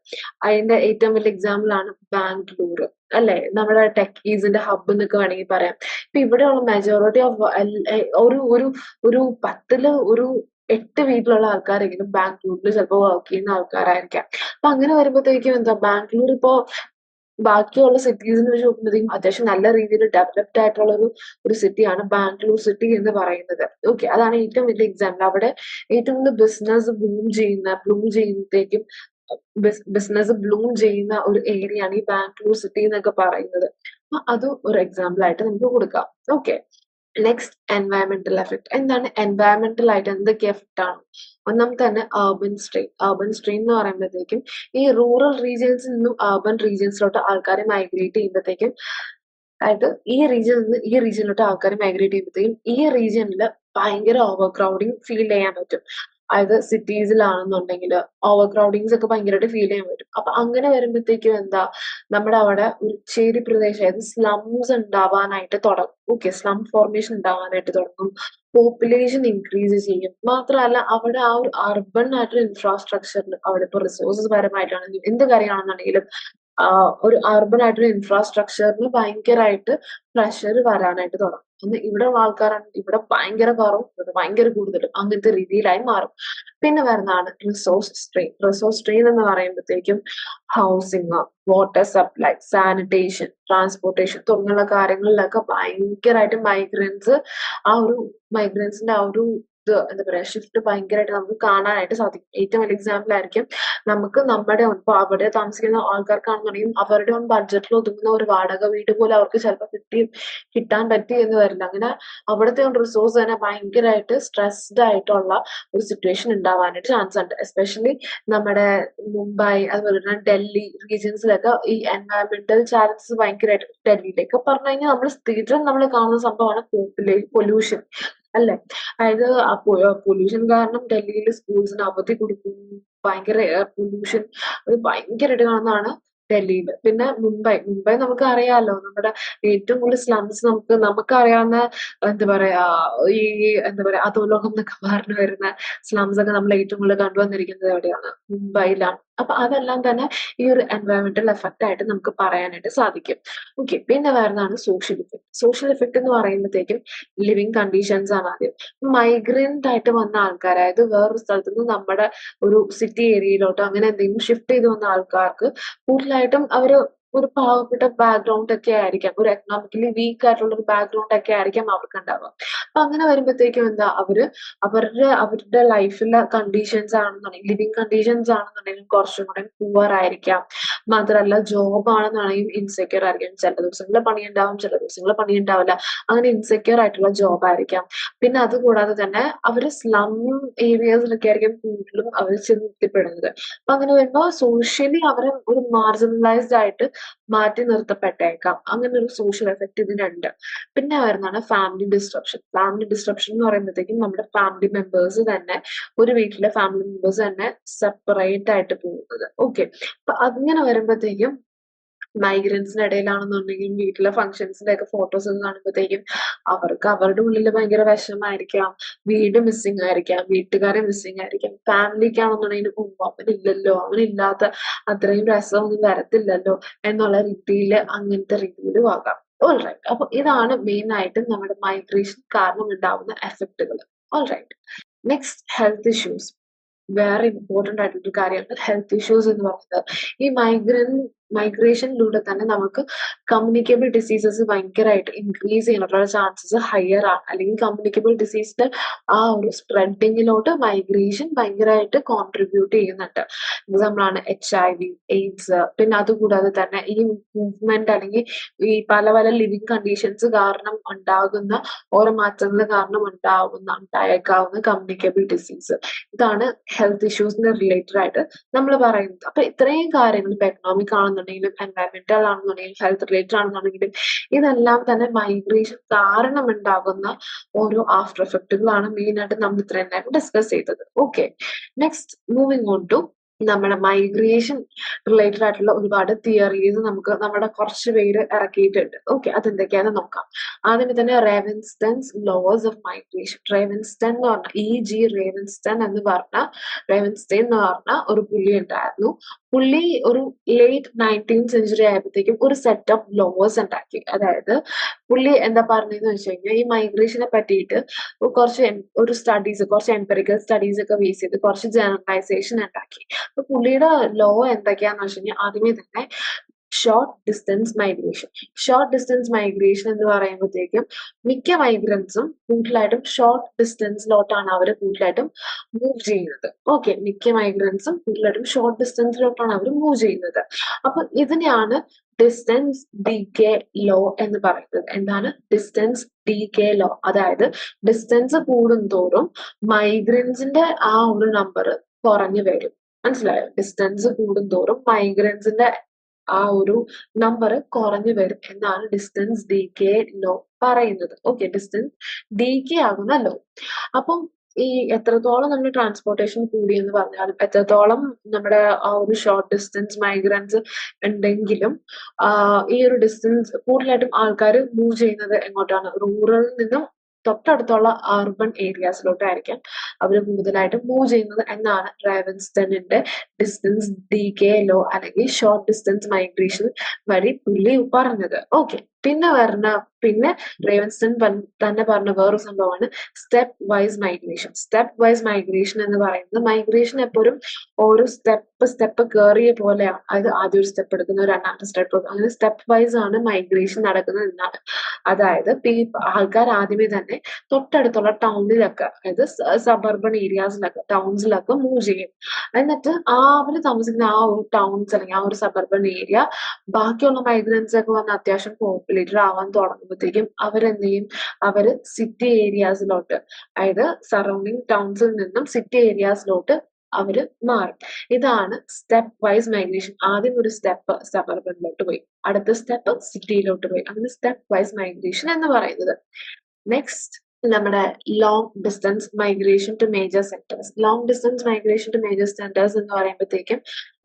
അതിന്റെ ഏറ്റവും വലിയ എക്സാമ്പിൾ ആണ് ബാംഗ്ലൂർ, അല്ലെ? നമ്മുടെ ടെക്കീസിന്റെ ഹബ്ബ് എന്നൊക്കെ വേണമെങ്കിൽ പറയാം. ഇപ്പൊ ഇവിടെയുള്ള മെജോറിറ്റി ഓഫ് ഒരു ഒരു ഒരു 10-ല് ഒരു 8 വീട്ടിലുള്ള ആൾക്കാരെങ്കിലും ബാംഗ്ലൂരിൽ ചിലപ്പോൾ വർക്ക് ചെയ്യുന്ന ആൾക്കാരായിരിക്കാം. അപ്പൊ അങ്ങനെ വരുമ്പോഴത്തേക്കും എന്താ ബാംഗ്ലൂർ ഇപ്പോ ബാക്കിയുള്ള സിറ്റീസിനെ വെച്ച് നോക്കുമ്പോഴത്തേക്കും അത്യാവശ്യം നല്ല രീതിയിൽ ഡെവലപ്ഡ് ആയിട്ടുള്ള ഒരു സിറ്റിയാണ് ബാംഗ്ലൂർ സിറ്റി എന്ന് പറയുന്നത്. ഓക്കെ, അതാണ് ഏറ്റവും വലിയ എക്സാമ്പിൾ. അവിടെ ഏറ്റവും കൂടുതൽ ബിസിനസ് ബ്ലൂം ചെയ്യുന്ന ഒരു ഏരിയ ആണ് ഈ ബാംഗ്ലൂർ സിറ്റി എന്നൊക്കെ പറയുന്നത്. അപ്പൊ അത് ഒരു എക്സാമ്പിൾ ആയിട്ട് നമുക്ക് കൊടുക്കാം. Okay, next environmental effect. എന്താണ് എൻവയറമെന്റൽ ആയിട്ട് എന്തൊക്കെ എഫക്ട് ആണ്? ഒന്നാമത്തെ തന്നെ അർബൻ സ്ട്രെയിൻ എന്ന് പറയുമ്പോഴത്തേക്കും ഈ റൂറൽ റീജിയൻസിൽ നിന്നും അർബൻ റീജിയൻസിലോട്ട് ആൾക്കാരെ മൈഗ്രേറ്റ് ചെയ്യുമ്പോഴത്തേക്കും, അതായത് ഈ റീജിയനിൽ നിന്ന് ഈ റീജിയനിലോട്ട് ആൾക്കാർ മൈഗ്രേറ്റ് ചെയ്യുമ്പോഴത്തേക്കും ഈ റീജിയനിൽ ഭയങ്കര ഓവർ ക്രൗഡിങ് ഫീൽ ചെയ്യാൻ പറ്റും. അതായത് സിറ്റീസിലാണെന്നുണ്ടെങ്കിൽ ഓവർ ക്രൗഡിങ്സ് ഒക്കെ ഭയങ്കരമായിട്ട് ഫീൽ ചെയ്യാൻ പറ്റും. അപ്പൊ അങ്ങനെ വരുമ്പോഴത്തേക്കും എന്താ, നമ്മുടെ അവിടെ ഒരു ചേരി പ്രദേശം, അതായത് സ്ലംസ് ഉണ്ടാവാനായിട്ട് തുടങ്ങും. ഓക്കെ, സ്ലം ഫോർമേഷൻ ഉണ്ടാവാനായിട്ട് തുടങ്ങും. പോപ്പുലേഷൻ ഇൻക്രീസ് ചെയ്യും. മാത്രമല്ല അവിടെ ആ ഒരു അർബൻ ആയിട്ടുള്ള ഇൻഫ്രാസ്ട്രക്ചറിൽ അവിടെ ഇപ്പൊ റിസോഴ്സസ് പരമായിട്ടാണെങ്കിലും എന്ത് കാര്യമാണെന്നുണ്ടെങ്കിലും ഒരു അർബൻ ആയിട്ടുള്ള ഇൻഫ്രാസ്ട്രക്ചറിന് ഭയങ്കരമായിട്ട് പ്രഷർ വരാനായിട്ട് തുടങ്ങും. ഇവിടെയുള്ള ആൾക്കാരാണ് ഇവിടെ ഭയങ്കര കുറവും ഇവിടെ ഭയങ്കര കൂടുതലും അങ്ങനത്തെ രീതിയിലായി മാറും. പിന്നെ വരുന്നതാണ് റിസോഴ്സ് സ്ട്രെയിൻ എന്ന് പറയുമ്പോഴത്തേക്കും housing, water supply, sanitation, transportation തുടങ്ങിയുള്ള കാര്യങ്ങളിലൊക്കെ ഭയങ്കരമായിട്ട് മൈഗ്രൻസിന്റെ ആ ഒരു എന്താ പറയാ ഷിഫ്റ്റ് ഭയങ്കരമായിട്ട് നമുക്ക് കാണാനായിട്ട് സാധിക്കും. ഏറ്റവും വലിയ എക്സാമ്പിൾ ആയിരിക്കും നമുക്ക് നമ്മുടെ ഇപ്പൊ അവിടെ താമസിക്കുന്ന ആൾക്കാർക്കാണെന്നുണ്ടെങ്കിൽ അവരുടെ ബഡ്ജറ്റിൽ ഒതുങ്ങുന്ന ഒരു വാടക വീട് പോലെ അവർക്ക് ചിലപ്പോൾ കിട്ടാൻ പറ്റി എന്ന് വരില്ല. അങ്ങനെ അവിടുത്തെ റിസോഴ്സ് തന്നെ ഭയങ്കരമായിട്ട് സ്ട്രെസ്ഡ് ആയിട്ടുള്ള ഒരു സിറ്റുവേഷൻ ഉണ്ടാവാനായിട്ട് ചാൻസ് ഉണ്ട്. എസ്പെഷ്യലി നമ്മുടെ മുംബൈ അതുപോലെ തന്നെ ഡൽഹി റീജിയൻസിലൊക്കെ ഈ എൻവയറമെന്റൽ ചാലഞ്ചസ് ഭയങ്കരമായിട്ട്, ഡൽഹിയിലേക്ക് പറഞ്ഞു കഴിഞ്ഞാൽ നമ്മൾ സ്ഥിരം നമ്മൾ കാണുന്ന സംഭവമാണ് പൊല്യൂഷൻ, അല്ലെ? അതായത് പൊല്യൂഷൻ കാരണം ഡൽഹിയിൽ സ്കൂൾസിന് അവധി കൊടുക്കും. ഭയങ്കര എയർ പൊല്യൂഷൻ അത് ഭയങ്കരമായിട്ട് കാണുന്നതാണ് ഡൽഹിയിൽ. പിന്നെ മുംബൈ നമുക്ക് അറിയാലോ, നമ്മുടെ ഏറ്റവും കൂടുതൽ സ്ലംസ് നമുക്ക് അറിയാവുന്ന എന്താ പറയാ ഈ എന്താ പറയാ അധോലോകം എന്നൊക്കെ പറഞ്ഞു വരുന്ന സ്ലംസ് ഒക്കെ നമ്മൾ ഏറ്റവും കൂടുതൽ കണ്ടുവന്നിരിക്കുന്നത് എവിടെയാണ്? മുംബൈയിലാണ്. അപ്പൊ അതെല്ലാം തന്നെ ഈ ഒരു എൻവയറമെന്റൽ എഫക്റ്റ് ആയിട്ട് നമുക്ക് പറയാനായിട്ട് സാധിക്കും. ഓക്കെ, പിന്നെ വരുന്നതാണ് സോഷ്യൽ ഇഫക്റ്റ് എന്ന് പറയുമ്പോഴത്തേക്കും ലിവിങ് കണ്ടീഷൻസ് ആണ് ആദ്യം. മൈഗ്രന്റ് ആയിട്ട് വന്ന ആൾക്കാർ, അതായത് വേറൊരു സ്ഥലത്ത് നിന്ന് നമ്മുടെ ഒരു സിറ്റി ഏരിയയിലോട്ടോ അങ്ങനെ എന്തെങ്കിലും ഷിഫ്റ്റ് ചെയ്ത് വന്ന ആൾക്കാർക്ക് കൂടുതലായിട്ടും ഒരു പാവപ്പെട്ട ബാക്ക്ഗ്രൗണ്ട് ഒക്കെ ആയിരിക്കാം, ഒരു എക്കണോമിക്കലി വീക്ക് ആയിട്ടുള്ള ഒരു ബാക്ക്ഗ്രൗണ്ട് ഒക്കെ ആയിരിക്കാം അവർക്ക് ഉണ്ടാവുക. അപ്പൊ അങ്ങനെ വരുമ്പോഴത്തേക്കും എന്താ, അവരുടെ ലൈഫിലെ കണ്ടീഷൻസ് ആണെന്നുണ്ടെങ്കിൽ, ലിവിങ് കണ്ടീഷൻസ് ആണെന്നുണ്ടെങ്കിൽ കുറച്ചും കൂടെ പുവർ ആയിരിക്കാം. മാത്രമല്ല ജോബ് ആണെന്നുണ്ടെങ്കിൽ ഇൻസെക്യൂർ ആയിരിക്കും. ചില ദിവസങ്ങളിൽ പണിയുണ്ടാവും, ചില ദിവസങ്ങളിൽ പണിയുണ്ടാവില്ല. അങ്ങനെ ഇൻസെക്യൂർ ആയിട്ടുള്ള ജോബ് ആയിരിക്കാം. പിന്നെ അതുകൂടാതെ തന്നെ അവര് സ്ലം ഏരിയസിലൊക്കെ ആയിരിക്കും കൂടുതലും അവർ ചെന്നെത്തിപ്പെടുന്നത്. അപ്പൊ അങ്ങനെ വരുമ്പോൾ സോഷ്യലി അവരെ ഒരു മാർജിനലൈസ്ഡ് ആയിട്ട് മാറ്റി നിർത്തപ്പെട്ടേക്കാം. അങ്ങനെ ഒരു സോഷ്യൽ എഫക്ട് ഇതിനുണ്ട്. പിന്നെ വരുന്നതാണ് ഫാമിലി ഡിസ്ട്രപ്ഷൻ എന്ന് പറയുമ്പോഴത്തേക്കും നമ്മുടെ ഫാമിലി മെമ്പേഴ്സ് തന്നെ, ഒരു വീട്ടിലെ ഫാമിലി മെമ്പേഴ്സ് തന്നെ സെപ്പറേറ്റ് ആയിട്ട് പോകുന്നത്. ഓക്കെ, അപ്പൊ അങ്ങനെ വരുമ്പോഴത്തേക്കും മൈഗ്രൻസിന്റെ ഇടയിലാണെന്നുണ്ടെങ്കിൽ വീട്ടിലെ ഫംഗ്ഷൻസിന്റെ ഒക്കെ ഫോട്ടോസ് ഒക്കെ കാണുമ്പോഴത്തേക്കും അവർക്ക് അവരുടെ ഉള്ളിൽ ഭയങ്കര വിഷമായിരിക്കാം, വീട് മിസ്സിങ് ആയിരിക്കാം, വീട്ടുകാരെ മിസ്സിങ് ആയിരിക്കാം. ഫാമിലിക്കാണെന്നുണ്ടെങ്കിൽ അവനില്ലല്ലോ, അവനില്ലാത്ത അത്രയും രസമൊന്നും വരത്തില്ലല്ലോ എന്നുള്ള രീതിയിൽ അങ്ങനത്തെ രീതിയിലും ആകാം. ഓൾറൈറ്റ്. അപ്പൊ ഇതാണ് മെയിൻ ആയിട്ട് നമ്മുടെ മൈഗ്രേഷൻ കാരണം ഉണ്ടാവുന്ന എഫക്റ്റുകൾ. ഓൾറൈറ്റ്. Next health issues. വേറെ ഇമ്പോർട്ടന്റ് ആയിട്ടുള്ള കാര്യമാണ് ഹെൽത്ത് ഇഷ്യൂസ് എന്ന് പറയുന്നത്. ഈ മൈഗ്രേഷനിലൂടെ തന്നെ നമുക്ക് കമ്മ്യൂണിക്കബിൾ ഡിസീസസ് ഭയങ്കരമായിട്ട് ഇൻക്രീസ് ചെയ്യാനുള്ള ചാൻസസ് ഹയർ ആണ്. അല്ലെങ്കിൽ കമ്മ്യൂണിക്കബിൾ ഡിസീസിന്റെ ആ ഒരു സ്പ്രെഡിങ്ങിലോട്ട് മൈഗ്രേഷൻ ഭയങ്കരമായിട്ട് കോൺട്രിബ്യൂട്ട് ചെയ്യുന്നുണ്ട്. എക്സാമ്പിൾ ആണ് HIV, എയ്ഡ്സ്. പിന്നെ അതുകൂടാതെ തന്നെ ഈ മൂവ്മെന്റ് അല്ലെങ്കിൽ ഈ പല പല ലിവിങ് കണ്ടീഷൻസ് കാരണം ഉണ്ടാകുന്ന ഓരോ മാറ്റങ്ങൾ കാരണം ഉണ്ടായേക്കാവുന്ന കമ്മ്യൂണിക്കബിൾ ഡിസീസ്. ഇതാണ് ഹെൽത്ത് ഇഷ്യൂസിന് റിലേറ്റഡ് ആയിട്ട് നമ്മൾ പറയുന്നത്. അപ്പൊ ഇത്രയും കാര്യങ്ങൾ ഇപ്പൊ എക്കണോമിക് ആണെന്നുണ്ടെങ്കിലും എൻവയറമെന്റൽ ആണെന്നുണ്ടെങ്കിലും ഹെൽത്ത് റിലേറ്റഡ് ആണെന്നുണ്ടെങ്കിലും ഇതെല്ലാം തന്നെ മൈഗ്രേഷൻ കാരണം ഉണ്ടാകുന്ന ഓരോ ആഫ്റ്റർ എഫക്റ്റുകളാണ് മെയിൻ ആയിട്ട് നമ്മൾ ഇത്രയും നേരം ഡിസ്കസ് ചെയ്തത്. Okay, next moving on to നമ്മുടെ മൈഗ്രേഷൻ റിലേറ്റഡ് ആയിട്ടുള്ള ഒരുപാട് തിയറീസ് നമുക്ക് നമ്മുടെ കുറച്ച് പേര് ഇറക്കിയിട്ടുണ്ട്. ഓക്കെ, അതെന്തൊക്കെയാണെന്ന് നോക്കാം. ആദ്യമേ തന്നെ റേവൻസ്റ്റൺസ് ലോസ് ഓഫ് മൈഗ്രേഷൻ. റേവൻസ്റ്റൺ എന്ന് പറഞ്ഞ റേവൻസ്റ്റൺ എന്ന് പറഞ്ഞ റേവൻസ്റ്റൈൻ എന്ന് പറഞ്ഞ ഒരു പുള്ളി ഉണ്ടായിരുന്നു. പുള്ളി ഒരു ലേറ്റ് 19th സെഞ്ചുറി ആയപ്പോഴത്തേക്കും ഒരു സെറ്റ് ഓഫ് ലോസ് ഉണ്ടാക്കി. അതായത് പുള്ളി എന്താ പറഞ്ഞതെന്ന് വെച്ച് കഴിഞ്ഞാൽ ഈ മൈഗ്രേഷനെ പറ്റിയിട്ട് ഒരു കുറച്ച് എംപെറിക്കൽ സ്റ്റഡീസ് ഒക്കെ ബേസ് ചെയ്ത് കുറച്ച് ജനറലൈസേഷൻ ഉണ്ടാക്കി. അപ്പൊ പുള്ളിയുടെ ലോ എന്തൊക്കെയാന്ന് വെച്ച് കഴിഞ്ഞാൽ ആദ്യമേ തന്നെ short distance migration. Short distance migration എന്ന് പറയുമ്പോഴത്തേക്കും മിക്ക മൈഗ്രൻസും കൂടുതലായിട്ടും ഷോർട്ട് ഡിസ്റ്റൻസിലോട്ടാണ് അവർ കൂടുതലായിട്ടും മൂവ് ചെയ്യുന്നത്. ഓക്കെ, മിക്ക മൈഗ്രൻസും കൂടുതലായിട്ടും ഷോർട്ട് ഡിസ്റ്റൻസിലോട്ടാണ് അവർ മൂവ് ചെയ്യുന്നത്. അപ്പൊ ഇതിനെയാണ് ഡിസ്റ്റൻസ് ഡീകേ ലോ എന്ന് പറയുന്നത്. എന്താണ് ഡിസ്റ്റൻസ് ഡീകേ ലോ? അതായത് ഡിസ്റ്റൻസ് കൂടുന്തോറും മൈഗ്രൻസിന്റെ ആ ഒരു നമ്പർ കുറഞ്ഞു വരും. മനസ്സിലായോ? ഡിസ്റ്റൻസ് കൂടുന്തോറും മൈഗ്രൻസിന്റെ ആ ഒരു നമ്പർ കുറഞ്ഞു വരും എന്നാണ് ഡിസ്റ്റൻസ് ഡീകേ ലോ പറയുന്നത്. ഓക്കെ, ഡിസ്റ്റൻസ് ഡീകേ ആകുന്ന ലോ. അപ്പം ഈ എത്രത്തോളം നമ്മൾ ട്രാൻസ്പോർട്ടേഷൻ കൂടിയെന്ന് പറഞ്ഞാലും എത്രത്തോളം നമ്മുടെ ആ ഒരു ഷോർട്ട് ഡിസ്റ്റൻസ് മൈഗ്രൻസ് ഉണ്ടെങ്കിലും ഈ ഒരു ഡിസ്റ്റൻസ് കൂടുതലായിട്ടും ആൾക്കാർ മൂവ് ചെയ്യുന്നത് എങ്ങോട്ടാണ്? റൂറലിൽ നിന്നും തൊട്ടടുത്തുള്ള അർബൻ ഏരിയാസിലോട്ടായിരിക്കാം അവർ കൂടുതലായിട്ടും മൂവ് ചെയ്യുന്നത് എന്നാണ് റേവൻസ്റ്റണിന്റെ ഡിസ്റ്റൻസ് ഡീകേ ലോ അല്ലെങ്കിൽ ഷോർട്ട് ഡിസ്റ്റൻസ് മൈഗ്രേഷൻ വഴി പുള്ളി പറഞ്ഞത്. ഓക്കെ, പിന്നെ റേവൻസ്റ്റൺ തന്നെ പറഞ്ഞ വേറൊരു സംഭവമാണ് step wise migration. Step wise migration എന്ന് പറയുന്നത് മൈഗ്രേഷൻ എപ്പോഴും ഓരോ സ്റ്റെപ്പ് കയറിയ പോലെയാണ്. അതായത് ആദ്യം ഒരു സ്റ്റെപ്പ് എടുക്കുന്നു, രണ്ടാമത്തെ സ്റ്റെപ്പ്, അങ്ങനെ സ്റ്റെപ്പ് വൈസ് ആണ് മൈഗ്രേഷൻ നടക്കുന്നത് എന്നാണ്. അതായത് ആൾക്കാർ ആദ്യമേ തന്നെ തൊട്ടടുത്തുള്ള ടൗണിലൊക്കെ, അതായത് സബർബൺ ഏരിയാസിലൊക്കെ ടൗൺസിലൊക്കെ മൂവ് ചെയ്യും. എന്നിട്ട് അവര് താമസിക്കുന്ന ആ ഒരു ടൗൺസ് അല്ലെങ്കിൽ ആ ഒരു സബർബൺ ഏരിയ ബാക്കിയുള്ള മൈഗ്രൻസ് ഒക്കെ വന്ന് അത്യാവശ്യം പോപ്പുലേറ്റഡ് ആവാൻ തുടങ്ങുമ്പോഴത്തേക്കും അവരെന്ത് ചെയ്യും? അവര് സിറ്റി ഏരിയാസിലോട്ട്, അതായത് സറൗണ്ടിങ് ടൗൺസിൽ നിന്നും സിറ്റി ഏരിയാസിലോട്ട് അവര് മാറും. ഇതാണ് സ്റ്റെപ്പ് വൈസ് മൈഗ്രേഷൻ. ആദ്യം ഒരു സ്റ്റെപ്പ് സബർബനിലോട്ട് പോയി, അടുത്ത സ്റ്റെപ്പ് സിറ്റിയിലോട്ട് പോയി, അങ്ങനെ സ്റ്റെപ്പ് വൈസ് മൈഗ്രേഷൻ എന്ന് പറയുന്നത്. നെക്സ്റ്റ് നമ്മുടെ long distance migration to major centres. Long distance migration to major centres എന്ന് പറയുമ്പോഴത്തേക്കും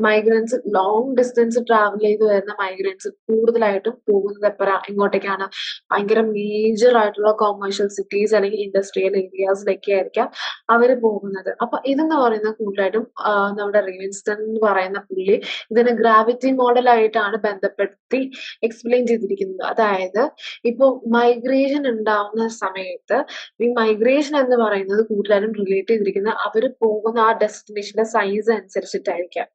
മൈഗ്രൻസ് ലോങ് ഡിസ്റ്റൻസ് ട്രാവൽ ചെയ്ത് വരുന്ന മൈഗ്രൻസ് കൂടുതലായിട്ടും പോകുന്നത് എങ്ങോട്ടേക്കാണ്? ഭയങ്കര മേജർ ആയിട്ടുള്ള കൊമേഴ്ഷ്യൽ സിറ്റീസ് അല്ലെങ്കിൽ ഇൻഡസ്ട്രിയൽ ഏരിയാസിലൊക്കെ ആയിരിക്കാം അവര് പോകുന്നത്. അപ്പൊ ഇതെന്ന് പറയുന്നത് കൂടുതലായിട്ടും നമ്മുടെ റേവൻസ്റ്റൺ എന്ന് പറയുന്ന പുള്ളി ഇതിനെ ഗ്രാവിറ്റി മോഡൽ ആയിട്ടാണ് ബന്ധപ്പെടുത്തി എക്സ്പ്ലെയിൻ ചെയ്തിരിക്കുന്നത്. അതായത് ഇപ്പൊ മൈഗ്രേഷൻ ഉണ്ടാവുന്ന സമയത്ത് ഈ മൈഗ്രേഷൻ എന്ന് പറയുന്നത് കൂടുതലും റിലേറ്റ് ചെയ്തിരിക്കുന്ന അവർ പോകുന്ന ആ ഡെസ്റ്റിനേഷന്റെ സൈസ് അനുസരിച്ചിട്ടായിരിക്കാം.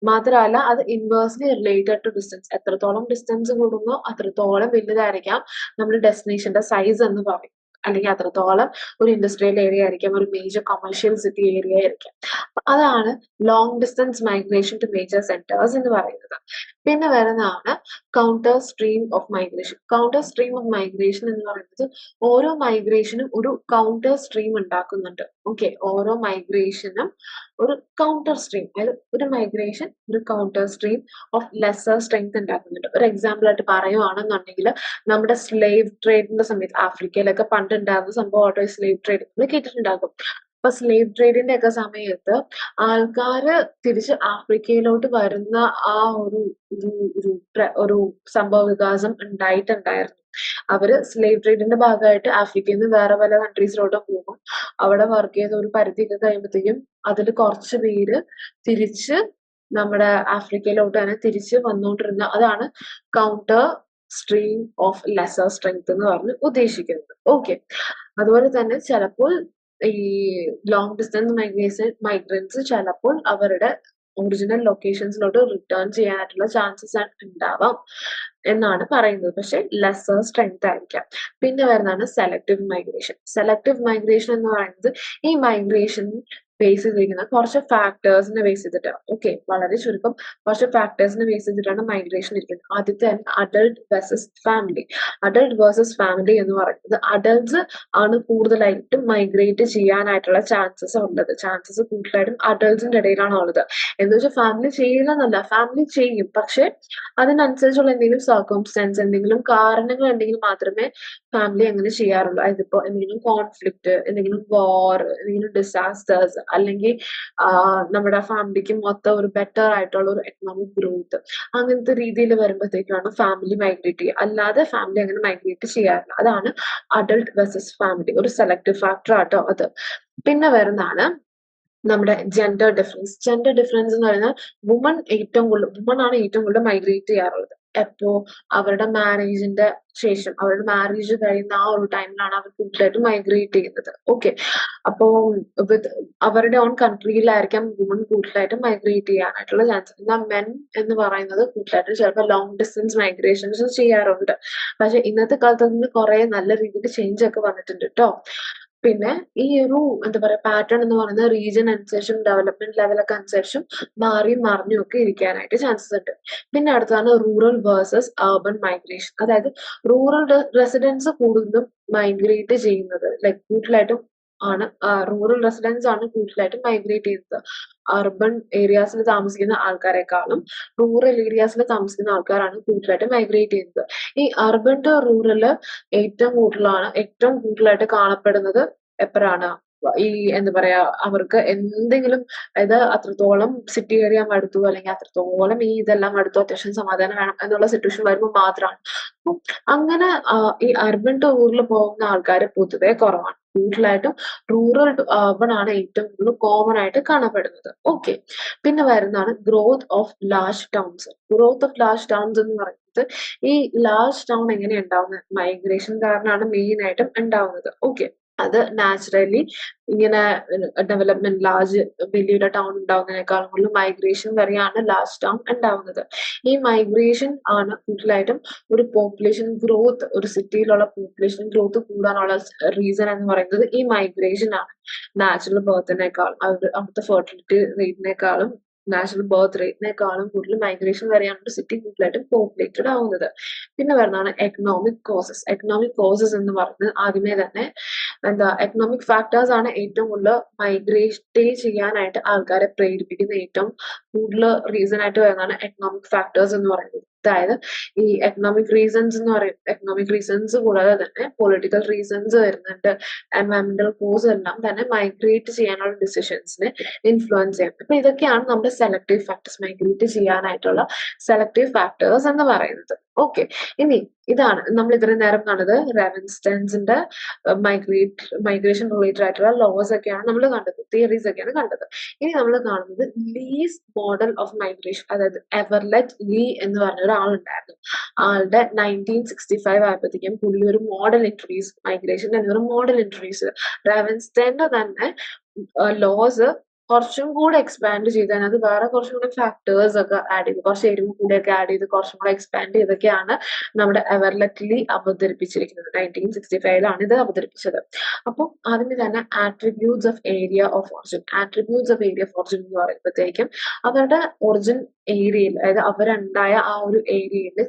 മാത്രമല്ല അത് ഇൻവേഴ്സ്ലി റിലേറ്റഡ് ടു ഡിസ്റ്റൻസ്. എത്രത്തോളം ഡിസ്റ്റൻസ് കൂടുന്നോ അത്രത്തോളം വലുതായിരിക്കാം നമ്മുടെ ഡെസ്റ്റിനേഷന്റെ സൈസ് എന്ന് പറയും. അല്ലെങ്കിൽ അത്രത്തോളം ഒരു ഇൻഡസ്ട്രിയൽ ഏരിയ ആയിരിക്കാം, ഒരു മേജർ കൊമേഴ്ഷ്യൽ സിറ്റി ഏരിയ ആയിരിക്കാം. അതാണ് long distance migration to major centres എന്ന് പറയുന്നത്. പിന്നെ വരുന്നതാണ് counter stream of migration. Counter stream of migration എന്ന് പറയുന്നത് ഓരോ മൈഗ്രേഷനും ഒരു കൗണ്ടർ സ്ട്രീം ഉണ്ടാക്കുന്നുണ്ട്. ഓക്കെ, ഓരോ മൈഗ്രേഷനും ഒരു കൗണ്ടർ സ്ട്രീം, അതായത് ഒരു മൈഗ്രേഷൻ ഒരു counter stream of lesser strength ഉണ്ടാക്കുന്നുണ്ട്. ഒരു എക്സാമ്പിൾ ആയിട്ട് പറയുവാണെന്നുണ്ടെങ്കിൽ നമ്മുടെ സ്ലേവ് ട്രേഡിന്റെ സമയത്ത് ആഫ്രിക്കയിലൊക്കെ പണ്ട് ഉണ്ടാകുന്ന സംഭവമായിട്ട് സ്ലേവ് ട്രേഡ് നമ്മൾ കേട്ടിട്ടുണ്ടാകും. അപ്പൊ സ്ലേവ് ട്രേഡിന്റെ ഒക്കെ സമയത്ത് ആൾക്കാര് തിരിച്ച് ആഫ്രിക്കയിലോട്ട് വരുന്ന ആ ഒരു ഒരു ഒരു ഒരു സംഭവ വികാസം ഉണ്ടായിട്ടുണ്ടായിരുന്നു. അവര് സ്ലേവ് ട്രേഡിന്റെ ഭാഗമായിട്ട് ആഫ്രിക്കയിൽ നിന്ന് വേറെ പല കൺട്രീസിലോട്ട് പോകും. അവിടെ വർക്ക് ചെയ്ത ഒരു പരിധിയൊക്കെ കഴിയുമ്പോഴത്തേക്കും അതിൽ കുറച്ച് പേര് തിരിച്ച് നമ്മുടെ ആഫ്രിക്കയിലോട്ട് തന്നെ തിരിച്ച് വന്നുകൊണ്ടിരുന്ന, അതാണ് counter stream of lesser strength എന്ന് പറഞ്ഞ് ഉദ്ദേശിക്കുന്നത്. ഓക്കെ. അതുപോലെ തന്നെ ചിലപ്പോൾ ഈ ലോങ് ഡിസ്റ്റൻസ് മൈഗ്രൻസ് ചിലപ്പോൾ അവരുടെ ഒറിജിനൽ ലൊക്കേഷൻസിലോട്ട് റിട്ടേൺ ചെയ്യാനായിട്ടുള്ള ചാൻസസ് ഉണ്ടാവാം എന്നാണ് പറയുന്നത്. പക്ഷെ ലെസർ സ്ട്രെങ്ത് ആയിരിക്കാം. പിന്നെ വരുന്നതാണ് സെലക്ടീവ് മൈഗ്രേഷൻ. സെലക്ടീവ് മൈഗ്രേഷൻ എന്ന് പറയുന്നത് ഈ മൈഗ്രേഷൻ ബേസ് ചെയ്തിരിക്കുന്ന കുറച്ച് ഫാക്ടേഴ്സിനെ ബേസ് ചെയ്തിട്ടാണ്. ഓക്കെ, വളരെ ചുരുക്കം കുറച്ച് ഫാക്ടേഴ്സിനെ ബേസ് ചെയ്തിട്ടാണ് മൈഗ്രേഷൻ ഇരിക്കുന്നത്. ആദ്യത്തെ adult versus family. Adult versus family എന്ന് പറയുന്നത് അഡൾട്ട്സ് ആണ് കൂടുതലായിട്ടും മൈഗ്രേറ്റ് ചെയ്യാനായിട്ടുള്ള ചാൻസസ് ഉള്ളത്. ചാൻസസ് കൂടുതലായിട്ടും അഡൾട്ട്സിന്റെ ഇടയിലാണ് ഉള്ളത്. എന്ന് വെച്ചാൽ ഫാമിലി ചെയ്യില്ലെന്നല്ല, ഫാമിലി ചെയ്യും. പക്ഷെ അതിനനുസരിച്ചുള്ള എന്തെങ്കിലും സർക്കംസ്റ്റൻസ്, എന്തെങ്കിലും കാരണങ്ങൾ ഉണ്ടെങ്കിൽ മാത്രമേ ഫാമിലി അങ്ങനെ ചെയ്യാറുള്ളൂ. അതിപ്പോ എന്തെങ്കിലും കോൺഫ്ലിക്റ്റ്, എന്തെങ്കിലും വാർ, എന്തെങ്കിലും ഡിസാസ്റ്റേഴ്സ്, അല്ലെങ്കിൽ നമ്മുടെ ഫാമിലിക്ക് മൊത്തം ഒരു ബെറ്റർ ആയിട്ടുള്ള ഒരു എക്കണോമിക് ഗ്രോത്ത്, അങ്ങനത്തെ രീതിയിൽ വരുമ്പോഴത്തേക്കാണ് ഫാമിലി മൈഗ്രേറ്റ് ചെയ്യുക. അല്ലാതെ ഫാമിലി അങ്ങനെ മൈഗ്രേറ്റ് ചെയ്യാറില്ല. അതാണ് അഡൾട്ട് വേഴ്സസ് ഫാമിലി. ഒരു സെലക്ടീവ് ഫാക്ടർ ആട്ടോ അത്. പിന്നെ വരുന്നതാണ് നമ്മുടെ ജെൻഡർ ഡിഫറൻസ്. ജെൻഡർ ഡിഫറൻസ് എന്ന് പറയുന്നത് വുമൺ ആണ് ഏറ്റവും കൂടുതൽ മൈഗ്രേറ്റ് ചെയ്യാറുള്ളത്. എപ്പോ അവരുടെ മാരേജിന്റെ ശേഷം, അവരുടെ മാരേജ് കഴിയുന്ന ആ ഒരു ടൈമിലാണ് അവർ കൂടുതലായിട്ട് മൈഗ്രേറ്റ് ചെയ്യുന്നത്. ഓക്കെ. അപ്പോ വിത്ത് അവരുടെ ഓൺ കൺട്രിയിലായിരിക്കാം വുമൺ കൂടുതലായിട്ട് മൈഗ്രേറ്റ് ചെയ്യാനായിട്ടുള്ള ചാൻസ്. എന്നാൽ മെൻ എന്ന് പറയുന്നത് കൂടുതലായിട്ട് ചിലപ്പോൾ ലോങ് ഡിസ്റ്റൻസ് മൈഗ്രേഷൻസ് ചെയ്യാറുണ്ട്. പക്ഷെ ഇന്നത്തെ കാലത്ത് അതിന് കുറെ നല്ല രീതിയിൽ ചേഞ്ച് ഒക്കെ വന്നിട്ടുണ്ട് കേട്ടോ. പിന്നെ ഈ ഒരു എന്താ പറയാ പാറ്റേൺ എന്ന് പറയുന്നത് റീജിയൻ അനുസരിച്ചും ഡെവലപ്മെന്റ് ലെവലൊക്കെ അനുസരിച്ചും മാറിയും മറിഞ്ഞും ഒക്കെ ഇരിക്കാനായിട്ട് ചാൻസസ് ഉണ്ട്. പിന്നെ അടുത്താണ് റൂറൽ വേഴ്സസ് അർബൻ മൈഗ്രേഷൻ. അതായത് റൂറൽ റെസിഡൻസ് കൂടുതലും മൈഗ്രേറ്റ് ചെയ്യുന്നത്, ലൈക് കൂടുതലായിട്ടും ആണ് റൂറൽ റെസിഡൻസ് ആണ് കൂടുതലായിട്ടും മൈഗ്രേറ്റ് ചെയ്യുന്നത്. അർബൻ ഏരിയാസിൽ താമസിക്കുന്ന ആൾക്കാരെക്കാളും റൂറൽ ഏരിയാസിൽ താമസിക്കുന്ന ആൾക്കാരാണ് കൂടുതലായിട്ട് മൈഗ്രേറ്റ് ചെയ്യുന്നത്. ഈ അർബൻ ടു റൂറല് ഏറ്റവും കൂടുതലായിട്ട് കാണപ്പെടുന്നത് എപ്പോഴാണ്? ഈ എന്താ പറയാ, അവർക്ക് എന്തെങ്കിലും, അതായത് അത്രത്തോളം സിറ്റി ഏരിയ മടുത്തു, അല്ലെങ്കിൽ അത്രത്തോളം ഈ ഇതെല്ലാം മടുത്തു, അത്യാവശ്യം സമാധാനം വേണം എന്നുള്ള സിറ്റുവേഷൻ വരുമ്പോൾ മാത്രമാണ്. അപ്പം അങ്ങനെ ഈ അർബൻ ടു റൂറൽ പോകുന്ന ആൾക്കാർ പൊതുവെ കുറവാണ്. കൂടുതലായിട്ടും റൂറൽ ടു അർബൺ ആണ് ഏറ്റവും കൂടുതൽ കോമൺ ആയിട്ട് കാണപ്പെടുന്നത്. ഓക്കെ. പിന്നെ വരുന്നതാണ് growth of large towns. Growth of large towns എന്ന് പറയുന്നത് ഈ ലാർജ് ടൗൺ എങ്ങനെ ഉണ്ടാവുന്നത്? മൈഗ്രേഷൻ കാരണമാണ് മെയിൻ ആയിട്ടും ഉണ്ടാവുന്നത്. ഓക്കെ. അത് നാച്ചുറലി ഇങ്ങനെ ഡെവലപ്മെന്റ് വലിയൊരു ടൗൺ ഉണ്ടാവുന്നതിനേക്കാളും കൂടുതൽ മൈഗ്രേഷൻ വരെയാണ് ലാർജ് ടൗൺ ഉണ്ടാവുന്നത്. ഈ മൈഗ്രേഷൻ ആണ് കൂടുതലായിട്ടും ഒരു പോപ്പുലേഷൻ ഗ്രോത്ത്, ഒരു സിറ്റിയിലുള്ള പോപ്പുലേഷൻ ഗ്രോത്ത് കൂടാനുള്ള റീസൺ എന്ന് പറയുന്നത് ഈ മൈഗ്രേഷൻ ആണ്. നാച്ചുറൽ ബർത്തിനേക്കാളും അവിടുത്തെ ഫെർട്ടിലിറ്റി റേറ്റിനേക്കാളും നാഷണൽ ബർത്ത് റേറ്റിനേക്കാളും കൂടുതൽ മൈഗ്രേഷൻ വരെയാണ് ഒരു സിറ്റി കൂടുതലായിട്ടും പോപ്പുലേറ്റഡ് ആവുന്നത്. പിന്നെ വരുന്നതാണ് എക്കണോമിക് കോസസ്. എക്കണോമിക് കോസസ് എന്ന് പറയുന്നത് ആദ്യമേ തന്നെ എക്കണോമിക് ഫാക്ടേഴ്സ് ആണ് ഏറ്റവും കൂടുതൽ മൈഗ്രേറ്റ് ചെയ്യാനായിട്ട് ആൾക്കാരെ പ്രേരിപ്പിക്കുന്ന ഏറ്റവും കൂടുതൽ റീസൺ ആയിട്ട് വരുന്നതാണ് എക്കണോമിക് ഫാക്ടേഴ്സ് എന്ന് പറയുന്നത്. അതായത് ഈ എക്കണോമിക് റീസൺസ് കൂടാതെ തന്നെ പൊളിറ്റിക്കൽ റീസൺസ് വരുന്നുണ്ട്. എൻവയറമെന്റൽ കോസ് എല്ലാം തന്നെ മൈഗ്രേറ്റ് ചെയ്യാനുള്ള ഡിസിഷൻസിനെ ഇൻഫ്ലുവൻസ് ചെയ്യും. അപ്പൊ ഇതൊക്കെയാണ് നമ്മുടെ സെലക്ടീവ് ഫാക്ടേഴ്സ്, മൈഗ്രേറ്റ് ചെയ്യാനായിട്ടുള്ള സെലക്ടീവ് ഫാക്ടേഴ്സ് എന്ന് പറയുന്നത്. ഓക്കെ. ഇനി ഇതാണ് നമ്മൾ ഇത്രയും നേരം കണ്ടത്. റെവൻസ്റ്റൻസിന്റെ മൈഗ്രേഷൻ റിലേറ്റഡ് ആയിട്ടുള്ള ലോസ് ഒക്കെയാണ് നമ്മൾ കണ്ടത്, തിയറീസ് ഒക്കെയാണ് കണ്ടത്. ഇനി നമ്മൾ കാണുന്നത് ലീസ് മോഡൽ ഓഫ് മൈഗ്രേഷൻ. അതായത് എവർലെറ്റ് ലീ എന്ന് പറഞ്ഞ ഒരാളുണ്ടായിരുന്നു. ആളുടെ 1965 ആയപ്പോഴത്തേക്കും പുള്ളി ഒരു മോഡൽ ഇൻട്രൊഡ്യൂസ്, മൈഗ്രേഷൻ എന്നൊരു മോഡൽ ഇൻട്രൊഡ്യൂസ്. റെവൻസ്റ്റന്റെ തന്നെ ലോസ് കുറച്ചും കൂടെ എക്സ്പാൻഡ് ചെയ്ത് അതിനകത്ത് വേറെ കുറച്ചും കൂടെ ഫാക്ടേഴ്സ് ഒക്കെ ആഡ് ചെയ്ത്, കുറച്ച് എരിവ് കൂടെയൊക്കെ ആഡ് ചെയ്ത് കുറച്ചും കൂടെ എക്സ്പാൻഡ് ചെയ്തൊക്കെയാണ് നമ്മുടെ എവർലെറ്റ്ലി അവതരിപ്പിച്ചിരിക്കുന്നത്. 1965 ഇത് അവതരിപ്പിച്ചത്. അപ്പം ആദ്യമേ തന്നെ attributes of area of origin. Attributes of area of origin എന്ന് പറയുമ്പോഴത്തേക്കും അവരുടെ ഒറിജിൻ ഏരിയയിൽ, അതായത് അവരുണ്ടായ ആ ഒരു ഏരിയയിൽ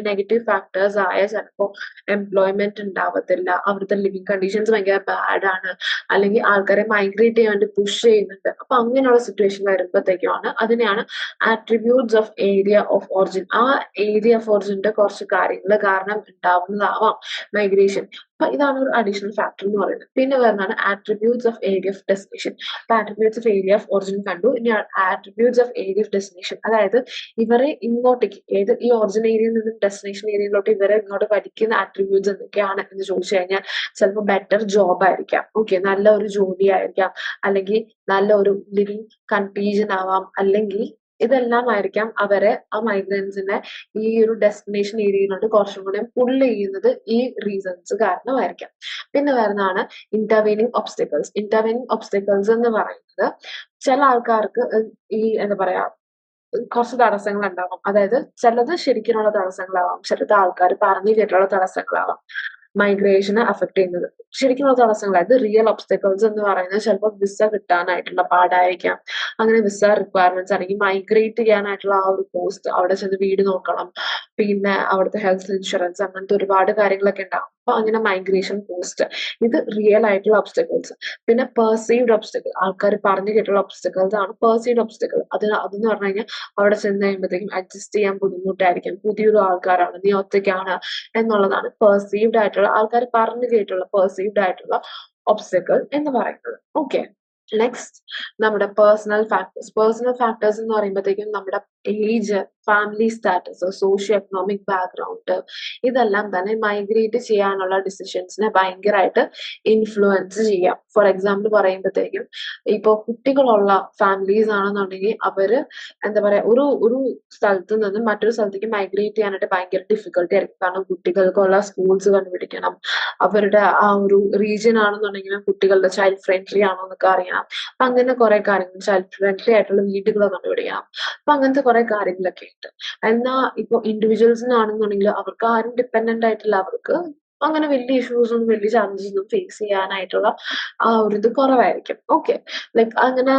നെഗറ്റീവ് ഫാക്ടേഴ്സ് ആയ ചിലപ്പോൾ എംപ്ലോയ്മെന്റ് ഉണ്ടാവത്തില്ല, അവിടുത്തെ ലിവിങ് കണ്ടീഷൻസ് ഭയങ്കര ബാഡ് ആണ്, അല്ലെങ്കിൽ ആൾക്കാരെ മൈഗ്രേറ്റ് ചെയ്യാൻ വേണ്ടി പുഷ് ചെയ്യുന്നുണ്ട്. അപ്പൊ അങ്ങനെയുള്ള സിറ്റുവേഷൻ വരുമ്പോഴത്തേക്കുമാണ് അതിനെയാണ് attributes of area of origin. ആ ഏരിയ ഓഫ് ഒറിജിന്റെ കുറച്ച് കാര്യങ്ങൾ കാരണം ഉണ്ടാവുന്നതാവാം മൈഗ്രേഷൻ. അപ്പൊ ഇതാണ് ഒരു അഡീഷണൽ ഫാക്ടർ എന്ന് പറയുന്നത്. പിന്നെ വരുന്നതാണ് attributes of area of destination. അപ്പൊ attributes of area of origin കണ്ടു. ഇനി attributes of area of destination, അതായത് ഇവരെ ഇങ്ങോട്ടേക്ക്, ഏത് ഈ ഒറിജിൻ ഏരിയയിൽ നിന്നും ഡെസ്റ്റിനേഷൻ ഏരിയയിലോട്ട് ഇവരെ ഇങ്ങോട്ട് പഠിക്കുന്ന ആട്രിബ്യൂട്ട്സ് എന്തൊക്കെയാണ് എന്ന് ചോദിച്ചു കഴിഞ്ഞാൽ ചിലപ്പോൾ ബെറ്റർ ജോബ് ആയിരിക്കാം, ഓക്കെ, നല്ല ഒരു ജോലി ആയിരിക്കാം, അല്ലെങ്കിൽ നല്ല ഒരു ലിവിങ് കണ്ടീഷൻ ആവാം, അല്ലെങ്കിൽ ഇതെല്ലാമായിരിക്കാം അവരെ ആ മൈഗ്രൻസിനെ ഈ ഒരു ഡെസ്റ്റിനേഷൻ ഏരിയയിലോട്ട് കുറച്ചും കൂടെ പുൾ ചെയ്യുന്നത് ഈ റീസൺസ് കാരണമായിരിക്കാം. പിന്നെ വരുന്നതാണ് ഇന്റർവീനിങ് ഒബ്സ്റ്റക്കിൾസ്. ഇന്റർവീനിങ് ഒബ്സ്റ്റക്കിൾസ് എന്ന് പറയുന്നത് ചില ആൾക്കാർക്ക് ഈ എന്താ പറയാ കുറച്ച് തടസ്സങ്ങൾ ഉണ്ടാകും. അതായത് ചിലത് ശരിക്കുള്ള തടസ്സങ്ങളാവാം, ചിലത് ആൾക്കാർ പറഞ്ഞു കേട്ടുള്ള തടസ്സങ്ങളാവാം മൈഗ്രേഷനെ അഫക്ട് ചെയ്യുന്നത്. ശരിക്കുള്ള തടസ്സങ്ങൾ, അതായത് റിയൽ ഒബ്സ്റ്റക്കിൾസ് എന്ന് പറയുന്നത് ചിലപ്പോൾ വിസ കിട്ടാനായിട്ടുള്ള പാടായിരിക്കാം. അങ്ങനെ വിസ റിക്വയർമെന്റ്സ് അല്ലെങ്കിൽ മൈഗ്രേറ്റ് ചെയ്യാനായിട്ടുള്ള ആ ഒരു കോസ്റ്റ്, അവിടെ ചെന്ന് വീട് നോക്കണം, പിന്നെ അവിടുത്തെ ഹെൽത്ത് ഇൻഷുറൻസ്, അങ്ങനത്തെ ഒരുപാട് കാര്യങ്ങളൊക്കെ ഉണ്ടാവും. അപ്പൊ അങ്ങനെ മൈഗ്രേഷൻ കോസ്റ്റ്, ഇത് റിയൽ ആയിട്ടുള്ള ഒബ്സ്റ്റക്കിൾസ്. പിന്നെ പെർസീവ്ഡ് ഒബ്സ്റ്റക്കിൾ, ആൾക്കാർ പറഞ്ഞു കേട്ടുള്ള ഒബ്സ്റ്റക്കിൾസ് ആണ് പെർസീവ്ഡ് ഒബ്സ്റ്റക്കിൾ. അതെന്ന് പറഞ്ഞു കഴിഞ്ഞാൽ അവിടെ ചെന്ന് കഴിയുമ്പോഴത്തേക്കും അഡ്ജസ്റ്റ് ചെയ്യാൻ ബുദ്ധിമുട്ടായിരിക്കും, പുതിയൊരു ആൾക്കാരാണ്, നീ ഒറ്റയ്ക്കാണ് എന്നുള്ളതാണ് പെർസീവ്ഡ് ആയിട്ടുള്ള, ആൾക്കാർ പറഞ്ഞു കേട്ടുള്ള പെർസീവ്ഡ് ആയിട്ടുള്ള ഒബ്സ്റ്റക്കിൾ എന്ന് പറയുന്നത്. ഓക്കെ, നെക്സ്റ്റ് നമ്മുടെ പേഴ്സണൽ ഫാക്ടേഴ്സ്. പേഴ്സണൽ ഫാക്ടേഴ്സ് എന്ന് പറയുമ്പോഴത്തേക്കും നമ്മുടെ age, family status, socio economic background, ഇതെല്ലാം തന്നെ മൈഗ്രേറ്റ് ചെയ്യാനുള്ള ഡിസിഷൻസിനെ ഭയങ്കരമായിട്ട് ഇൻഫ്ലുവൻസ് ചെയ്യാം. ഫോർ എക്സാമ്പിൾ പറയുമ്പോഴത്തേക്കും ഇപ്പൊ കുട്ടികളുള്ള ഫാമിലീസ് ആണെന്നുണ്ടെങ്കിൽ അവര് എന്താ പറയാ ഒരു സ്ഥലത്ത് നിന്ന് മറ്റൊരു സ്ഥലത്തേക്ക് മൈഗ്രേറ്റ് ചെയ്യാനായിട്ട് ഭയങ്കര ഡിഫിക്കൽട്ടി ആയിരിക്കും. കാരണം കുട്ടികൾക്കുള്ള സ്കൂൾസ് കണ്ടുപിടിക്കണം, അവരുടെ ആ ഒരു റീജിയൻ ആണെന്നുണ്ടെങ്കിലും കുട്ടികളുടെ ചൈൽഡ് ഫ്രണ്ട്ലി ആണോ എന്നൊക്കെ അറിയണം. അപ്പൊ അങ്ങനെ കുറെ കാര്യങ്ങൾ, ചൈൽഡ് ഫ്രണ്ട്ലി ആയിട്ടുള്ള വീടുകൾ കണ്ടുപിടിക്കണം. അപ്പൊ അങ്ങനത്തെ കുറെ കാര്യങ്ങളൊക്കെ ഉണ്ട്. എന്നാ ഇപ്പൊ ഇൻഡിവിജ്വൽസിനാണെന്നുണ്ടെങ്കിൽ അവർക്ക് ആരും ഡിപ്പെൻഡന്റ് ആയിട്ടില്ല, അവർക്ക് അങ്ങനെ വലിയ ഇഷ്യൂസും വലിയ ചാലഞ്ചസ് ഒന്നും ഫേസ് ചെയ്യാനായിട്ടുള്ള ആ ഒരു ഇത് കുറവായിരിക്കും. ഓക്കെ, ലൈക്ക് അങ്ങനെ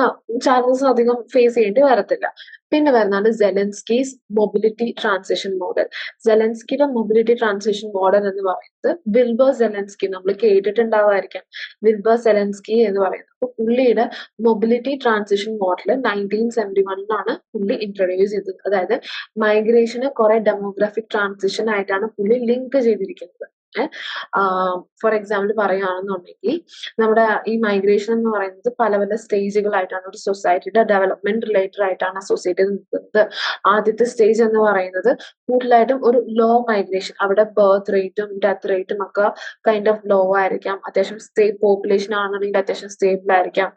ചാലഞ്ചസ് അധികം ഫേസ് ചെയ്യേണ്ടി വരത്തില്ല. പിന്നെ വരുന്നതാണ് സെലൻസ്കീസ് മൊബിലിറ്റി ട്രാൻസിഷൻ മോഡൽ. സെലൻസ്കിയുടെ മൊബിലിറ്റി ട്രാൻസിഷൻ മോഡൽ എന്ന് പറയുന്നത് വിൽബർ സെലൻസ്കി, നമ്മൾ കേട്ടിട്ടുണ്ടാവായിരിക്കാം വിൽബർ സെലൻസ്കി എന്ന് പറയുന്നത്. അപ്പൊ പുള്ളിയുടെ മൊബിലിറ്റി ട്രാൻസിഷൻ മോഡൽ 1971 പുള്ളി ഇൻട്രൊഡ്യൂസ് ചെയ്തത്. അതായത് മൈഗ്രേഷന് കുറെ ഡെമോഗ്രാഫിക് ട്രാൻസിഷൻ ആയിട്ടാണ് പുള്ളി ലിങ്ക് ചെയ്തിരിക്കുന്നത്. ഫോർ എക്സാമ്പിൾ പറയുകയാണെന്നുണ്ടെങ്കിൽ നമ്മുടെ ഈ മൈഗ്രേഷൻ എന്ന് പറയുന്നത് പല പല സ്റ്റേജുകളായിട്ടാണ് ഒരു സൊസൈറ്റിയുടെ ഡെവലപ്മെന്റ് റിലേറ്റഡ് ആയിട്ടാണ് അസോസിയേറ്റ് ചെയ്ത് നിൽക്കുന്നത്. ആദ്യത്തെ സ്റ്റേജ് എന്ന് പറയുന്നത് കൂടുതലായിട്ടും ഒരു ലോ മൈഗ്രേഷൻ, അവിടെ ബർത്ത് റേറ്റും ഡെത്ത് റേറ്റും ഒക്കെ കൈൻഡ് ഓഫ് ലോ ആയിരിക്കാം. അത്യാവശ്യം പോപ്പുലേഷൻ ആണെന്നുണ്ടെങ്കിൽ അത്യാവശ്യം സ്റ്റേബിൾ ആയിരിക്കാം.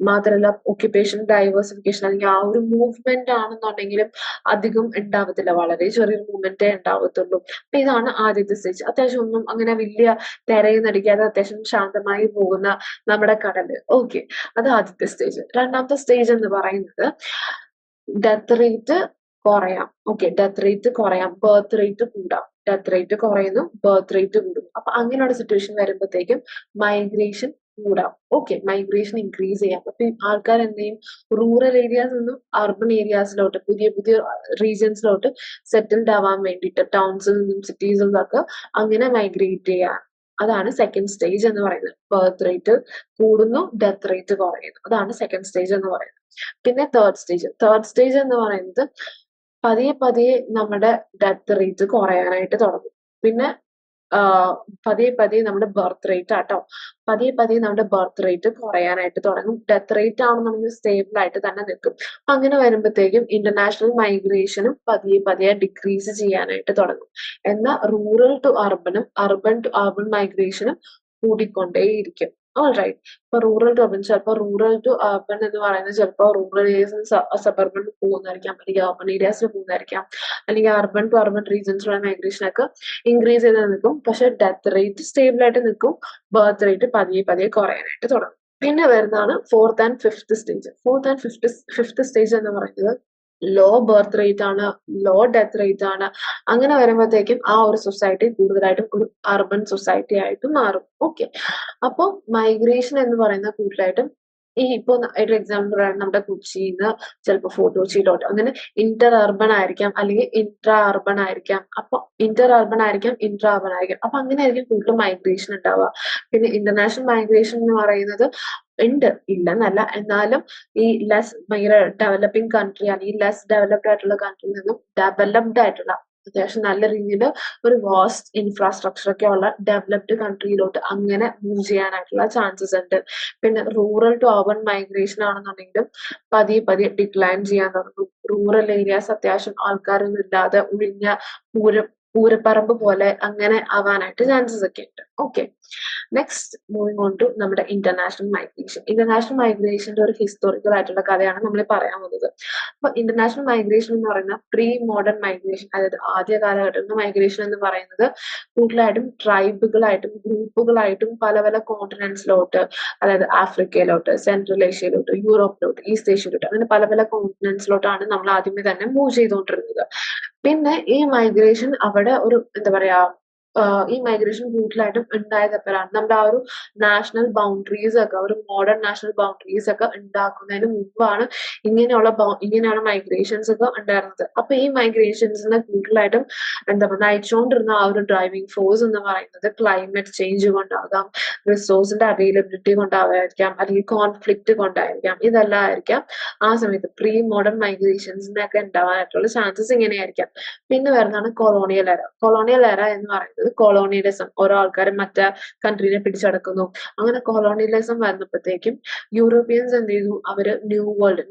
മാത്രമല്ല ഒക്യുപ്പേഷൻ ഡൈവേഴ്സിഫിക്കേഷൻ അല്ലെങ്കിൽ ആ ഒരു മൂവ്മെന്റ് ആണെന്നുണ്ടെങ്കിലും അധികം ഉണ്ടാവത്തില്ല, വളരെ ചെറിയൊരു മൂവ്മെന്റേ ഉണ്ടാവത്തുള്ളൂ. അപ്പൊ ഇതാണ് ആദ്യത്തെ സ്റ്റേജ്. അത്യാവശ്യം ഒന്നും അങ്ങനെ വലിയ തിരയുന്നടിക്കാതെ അത്യാവശ്യം ശാന്തമായി പോകുന്ന നമ്മുടെ കടല്. ഓക്കെ, അത് ആദ്യത്തെ സ്റ്റേജ്. രണ്ടാമത്തെ സ്റ്റേജ് എന്ന് പറയുന്നത് ഡെത്ത് റേറ്റ് കുറയാം. ഓക്കെ, ഡെത്ത് റേറ്റ് കുറയാം, ബർത്ത് റേറ്റ് കൂടാം. ഡെത്ത് റേറ്റ് കുറയുന്നു, ബർത്ത് റേറ്റ് കൂടുന്നു. അപ്പൊ അങ്ങനെയുള്ള സിറ്റുവേഷൻ വരുമ്പോഴത്തേക്കും മൈഗ്രേഷൻ കൂടാം. ഓക്കെ, മൈഗ്രേഷൻ ഇൻക്രീസ് ചെയ്യാം. അപ്പൊ ആൾക്കാർ എന്ത് ചെയ്യും, റൂറൽ ഏരിയാസിൽ നിന്നും അർബൻ ഏരിയാസിലോട്ട്, പുതിയ പുതിയ റീജിയൻസിലോട്ട് സെറ്റിൽഡ് ആവാൻ വേണ്ടിയിട്ട് ടൗൺസിൽ നിന്നും സിറ്റീസിൽ നിന്നൊക്കെ അങ്ങനെ മൈഗ്രേറ്റ് ചെയ്യാൻ. അതാണ് സെക്കൻഡ് സ്റ്റേജ് എന്ന് പറയുന്നത്. ബർത്ത് റേറ്റ് കൂടുന്നു, ഡെത്ത് റേറ്റ് കുറയുന്നു. അതാണ് സെക്കൻഡ് സ്റ്റേജ് എന്ന് പറയുന്നത്. പിന്നെ തേർഡ് സ്റ്റേജ്. തേർഡ് സ്റ്റേജ് എന്ന് പറയുന്നത് പതിയെ പതിയെ നമ്മുടെ ഡെത്ത് റേറ്റ് കുറയാനായിട്ട് തുടങ്ങും. പിന്നെ പതിയെ പതിയെ നമ്മുടെ ബർത്ത് റേറ്റ് ആട്ടോ, പതിയെ പതിയെ നമ്മുടെ ബർത്ത് റേറ്റ് കുറയാനായിട്ട് തുടങ്ങും. ഡെത്ത് റേറ്റ് ആണെന്നുണ്ടെങ്കിൽ സ്റ്റേബിൾ ആയിട്ട് തന്നെ നിൽക്കും. അപ്പൊ അങ്ങനെ വരുമ്പോഴത്തേക്കും ഇന്റർനാഷണൽ മൈഗ്രേഷനും പതിയെ പതിയെ ഡിക്രീസ് ചെയ്യാനായിട്ട് തുടങ്ങും. എന്നാൽ റൂറൽ ടു അർബനും അർബൻ ടു അർബൻ മൈഗ്രേഷനും കൂടിക്കൊണ്ടേയിരിക്കും. ഓൾറൈറ്റ്, ഇപ്പൊ റൂറൽ ടു അർബൻ, ചിലപ്പോൾ റൂറൽ ടു അർബൻ എന്ന് പറയുന്നത് ചിലപ്പോൾ റൂറൽ ഏരിയസിൽ സബർബനിൽ പോകുന്നതായിരിക്കാം, അല്ലെങ്കിൽ അർബൻ ഏരിയാസിൽ പോകുന്നതായിരിക്കാം, അല്ലെങ്കിൽ അർബൻ ടു അർബൻ റീജിയൻസിലുള്ള മൈഗ്രേഷൻ ഒക്കെ ഇൻക്രീസ് ചെയ്ത് നിൽക്കും. പക്ഷെ ഡെത്ത് റേറ്റ് സ്റ്റേബിൾ ആയിട്ട് നിൽക്കും, ബർത്ത് റേറ്റ് പതിയെ പതിയെ കുറയാനായിട്ട് തുടങ്ങും. പിന്നെ വരുന്നതാണ് fourth and fifth stage. Fourth and fifth stage എന്ന് പറയുന്നത് ലോ ബർത്ത് റേറ്റ് ആണ്, ലോ ഡെത്ത് റേറ്റ് ആണ്. അങ്ങനെ വരുമ്പോഴത്തേക്കും ആ ഒരു സൊസൈറ്റി കൂടുതലായിട്ടും ഒരു അർബൻ സൊസൈറ്റി ആയിട്ട് മാറും. ഓക്കെ, അപ്പൊ മൈഗ്രേഷൻ എന്ന് പറയുന്ന കൂടുതലായിട്ടും ഈ ഇപ്പൊ ഒരു എക്സാമ്പിൾ പറയാൻ നമ്മുടെ കൊച്ചിന്ന് ചിലപ്പോൾ ഫോർട്ട് കൊച്ചിയിലോട്ട് അങ്ങനെ ഇന്റർ അർബൻ ആയിരിക്കാം, അല്ലെങ്കിൽ ഇൻട്രാ അർബൻ ആയിരിക്കാം. അപ്പൊ ഇന്റർ അർബൻ ആയിരിക്കാം, ഇൻട്രാ അർബൻ ആയിരിക്കാം. അപ്പൊ അങ്ങനെ ആയിരിക്കും കൂടുതൽ മൈഗ്രേഷൻ ഉണ്ടാവുക. പിന്നെ ഇന്റർനാഷണൽ മൈഗ്രേഷൻ എന്ന് പറയുന്നത് ഉണ്ട്, ഇല്ലെന്നല്ല, എന്നാലും ഈ ഭയങ്കര ഡെവലപ്പിംഗ് കൺട്രി അല്ലെങ്കിൽ ലെസ് ഡെവലപ്ഡ് ആയിട്ടുള്ള കൺട്രിയിൽ നിന്നും ഡെവലപ്ഡ് ആയിട്ടുള്ള അത്യാവശ്യം നല്ല രീതിയിൽ ഒരു വാസ്റ്റ് ഇൻഫ്രാസ്ട്രക്ചർ ഒക്കെ ഉള്ള ഡെവലപ്ഡ് കൺട്രിയിലോട്ട് അങ്ങനെ മൂവ് ചെയ്യാനായിട്ടുള്ള ചാൻസസ് ഉണ്ട്. പിന്നെ റൂറൽ ടു അർബൻ മൈഗ്രേഷൻ ആണെന്നുണ്ടെങ്കിലും പതിയെ പതിയെ ഡിക്ലൈൻ ചെയ്യാൻ തുടങ്ങും. റൂറൽ ഏരിയാസ് അത്യാവശ്യം ആൾക്കാരൊന്നും ഇല്ലാതെ ഒഴിഞ്ഞ പൂരപ്പറമ്പ് പോലെ അങ്ങനെ ആവാനായിട്ട് ചാൻസസ് ഒക്കെ ഉണ്ട്. Okay. Next moving on to നമ്മുടെ ഇന്റർനാഷണൽ മൈഗ്രേഷൻ. ഇന്റർനാഷണൽ മൈഗ്രേഷന്റെ ഒരു ഹിസ്റ്റോറിക്കൽ ആയിട്ടുള്ള കഥയാണ് നമ്മൾ പറയാൻ പോകുന്നത്. അപ്പൊ ഇന്റർനാഷണൽ മൈഗ്രേഷൻ എന്ന് പറയുന്ന പ്രീ മോഡേൺ മൈഗ്രേഷൻ, അതായത് ആദ്യ കാലഘട്ടത്തിലെ മൈഗ്രേഷൻ എന്ന് പറയുന്നത് കൂടുതലായിട്ടും ട്രൈബുകളായിട്ടും ഗ്രൂപ്പുകളായിട്ടും പല പല കോണ്ടിനെന്റ്സിലോട്ട്, അതായത് ആഫ്രിക്കയിലോട്ട്, സെൻട്രൽ ഏഷ്യയിലോട്ട്, യൂറോപ്പിലോട്ട്, ഈസ്റ്റ് ഏഷ്യയിലോട്ട്, അങ്ങനെ പല പല കോണ്ടിനെന്റ്സിലോട്ടാണ് നമ്മൾ ആദ്യമേ തന്നെ മൂവ് ചെയ്തുകൊണ്ടിരുന്നത്. പിന്നെ ഈ മൈഗ്രേഷൻ അവിടെ ഒരു എന്താ പറയാ, ഈ മൈഗ്രേഷൻ കൂടുതലായിട്ടും ഉണ്ടായത് എപ്പോഴാണ്, നമ്മുടെ ആ ഒരു നാഷണൽ ബൗണ്ടറീസ് ഒക്കെ, ഒരു മോഡേൺ നാഷണൽ ബൗണ്ടറീസ് ഒക്കെ ഉണ്ടാക്കുന്നതിന് മുമ്പാണ് ഇങ്ങനെയുള്ള മൈഗ്രേഷൻസ് ഒക്കെ ഉണ്ടായിരുന്നത്. അപ്പൊ ഈ മൈഗ്രേഷൻസിനെ കൂടുതലായിട്ടും എന്താ പറയുക, നയിച്ചുകൊണ്ടിരുന്ന ആ ഒരു ഡ്രൈവിംഗ് ഫോഴ്സ് എന്ന് പറയുന്നത് ക്ലൈമറ്റ് ചേഞ്ച് കൊണ്ടാകാം, റിസോഴ്സിന്റെ അവൈലബിലിറ്റി കൊണ്ടായിരിക്കാം, അല്ലെങ്കിൽ കോൺഫ്ലിക്റ്റ് കൊണ്ടായിരിക്കാം. ഇതെല്ലാം ആയിരിക്കാം ആ സമയത്ത് പ്രീ മോഡേൺ മൈഗ്രേഷൻസിനൊക്കെ ഉണ്ടാവാനായിട്ടുള്ള ചാൻസസ് ഇങ്ങനെയായിരിക്കാം. പിന്നെ വരുന്നതാണ് കൊളോണിയൽ എറ. കൊളോണിയൽ എറ എന്ന് പറയുന്നത് കൊളോണിയലിസം, ഓരോ ആൾക്കാരും മറ്റേ കൺട്രീനെ പിടിച്ചടക്കുന്നു. അങ്ങനെ കൊളോണിയലിസം വന്നപ്പോഴത്തേക്കും യൂറോപ്യൻസ് എന്ത് ചെയ്തു, അവര് ന്യൂ വേൾഡ്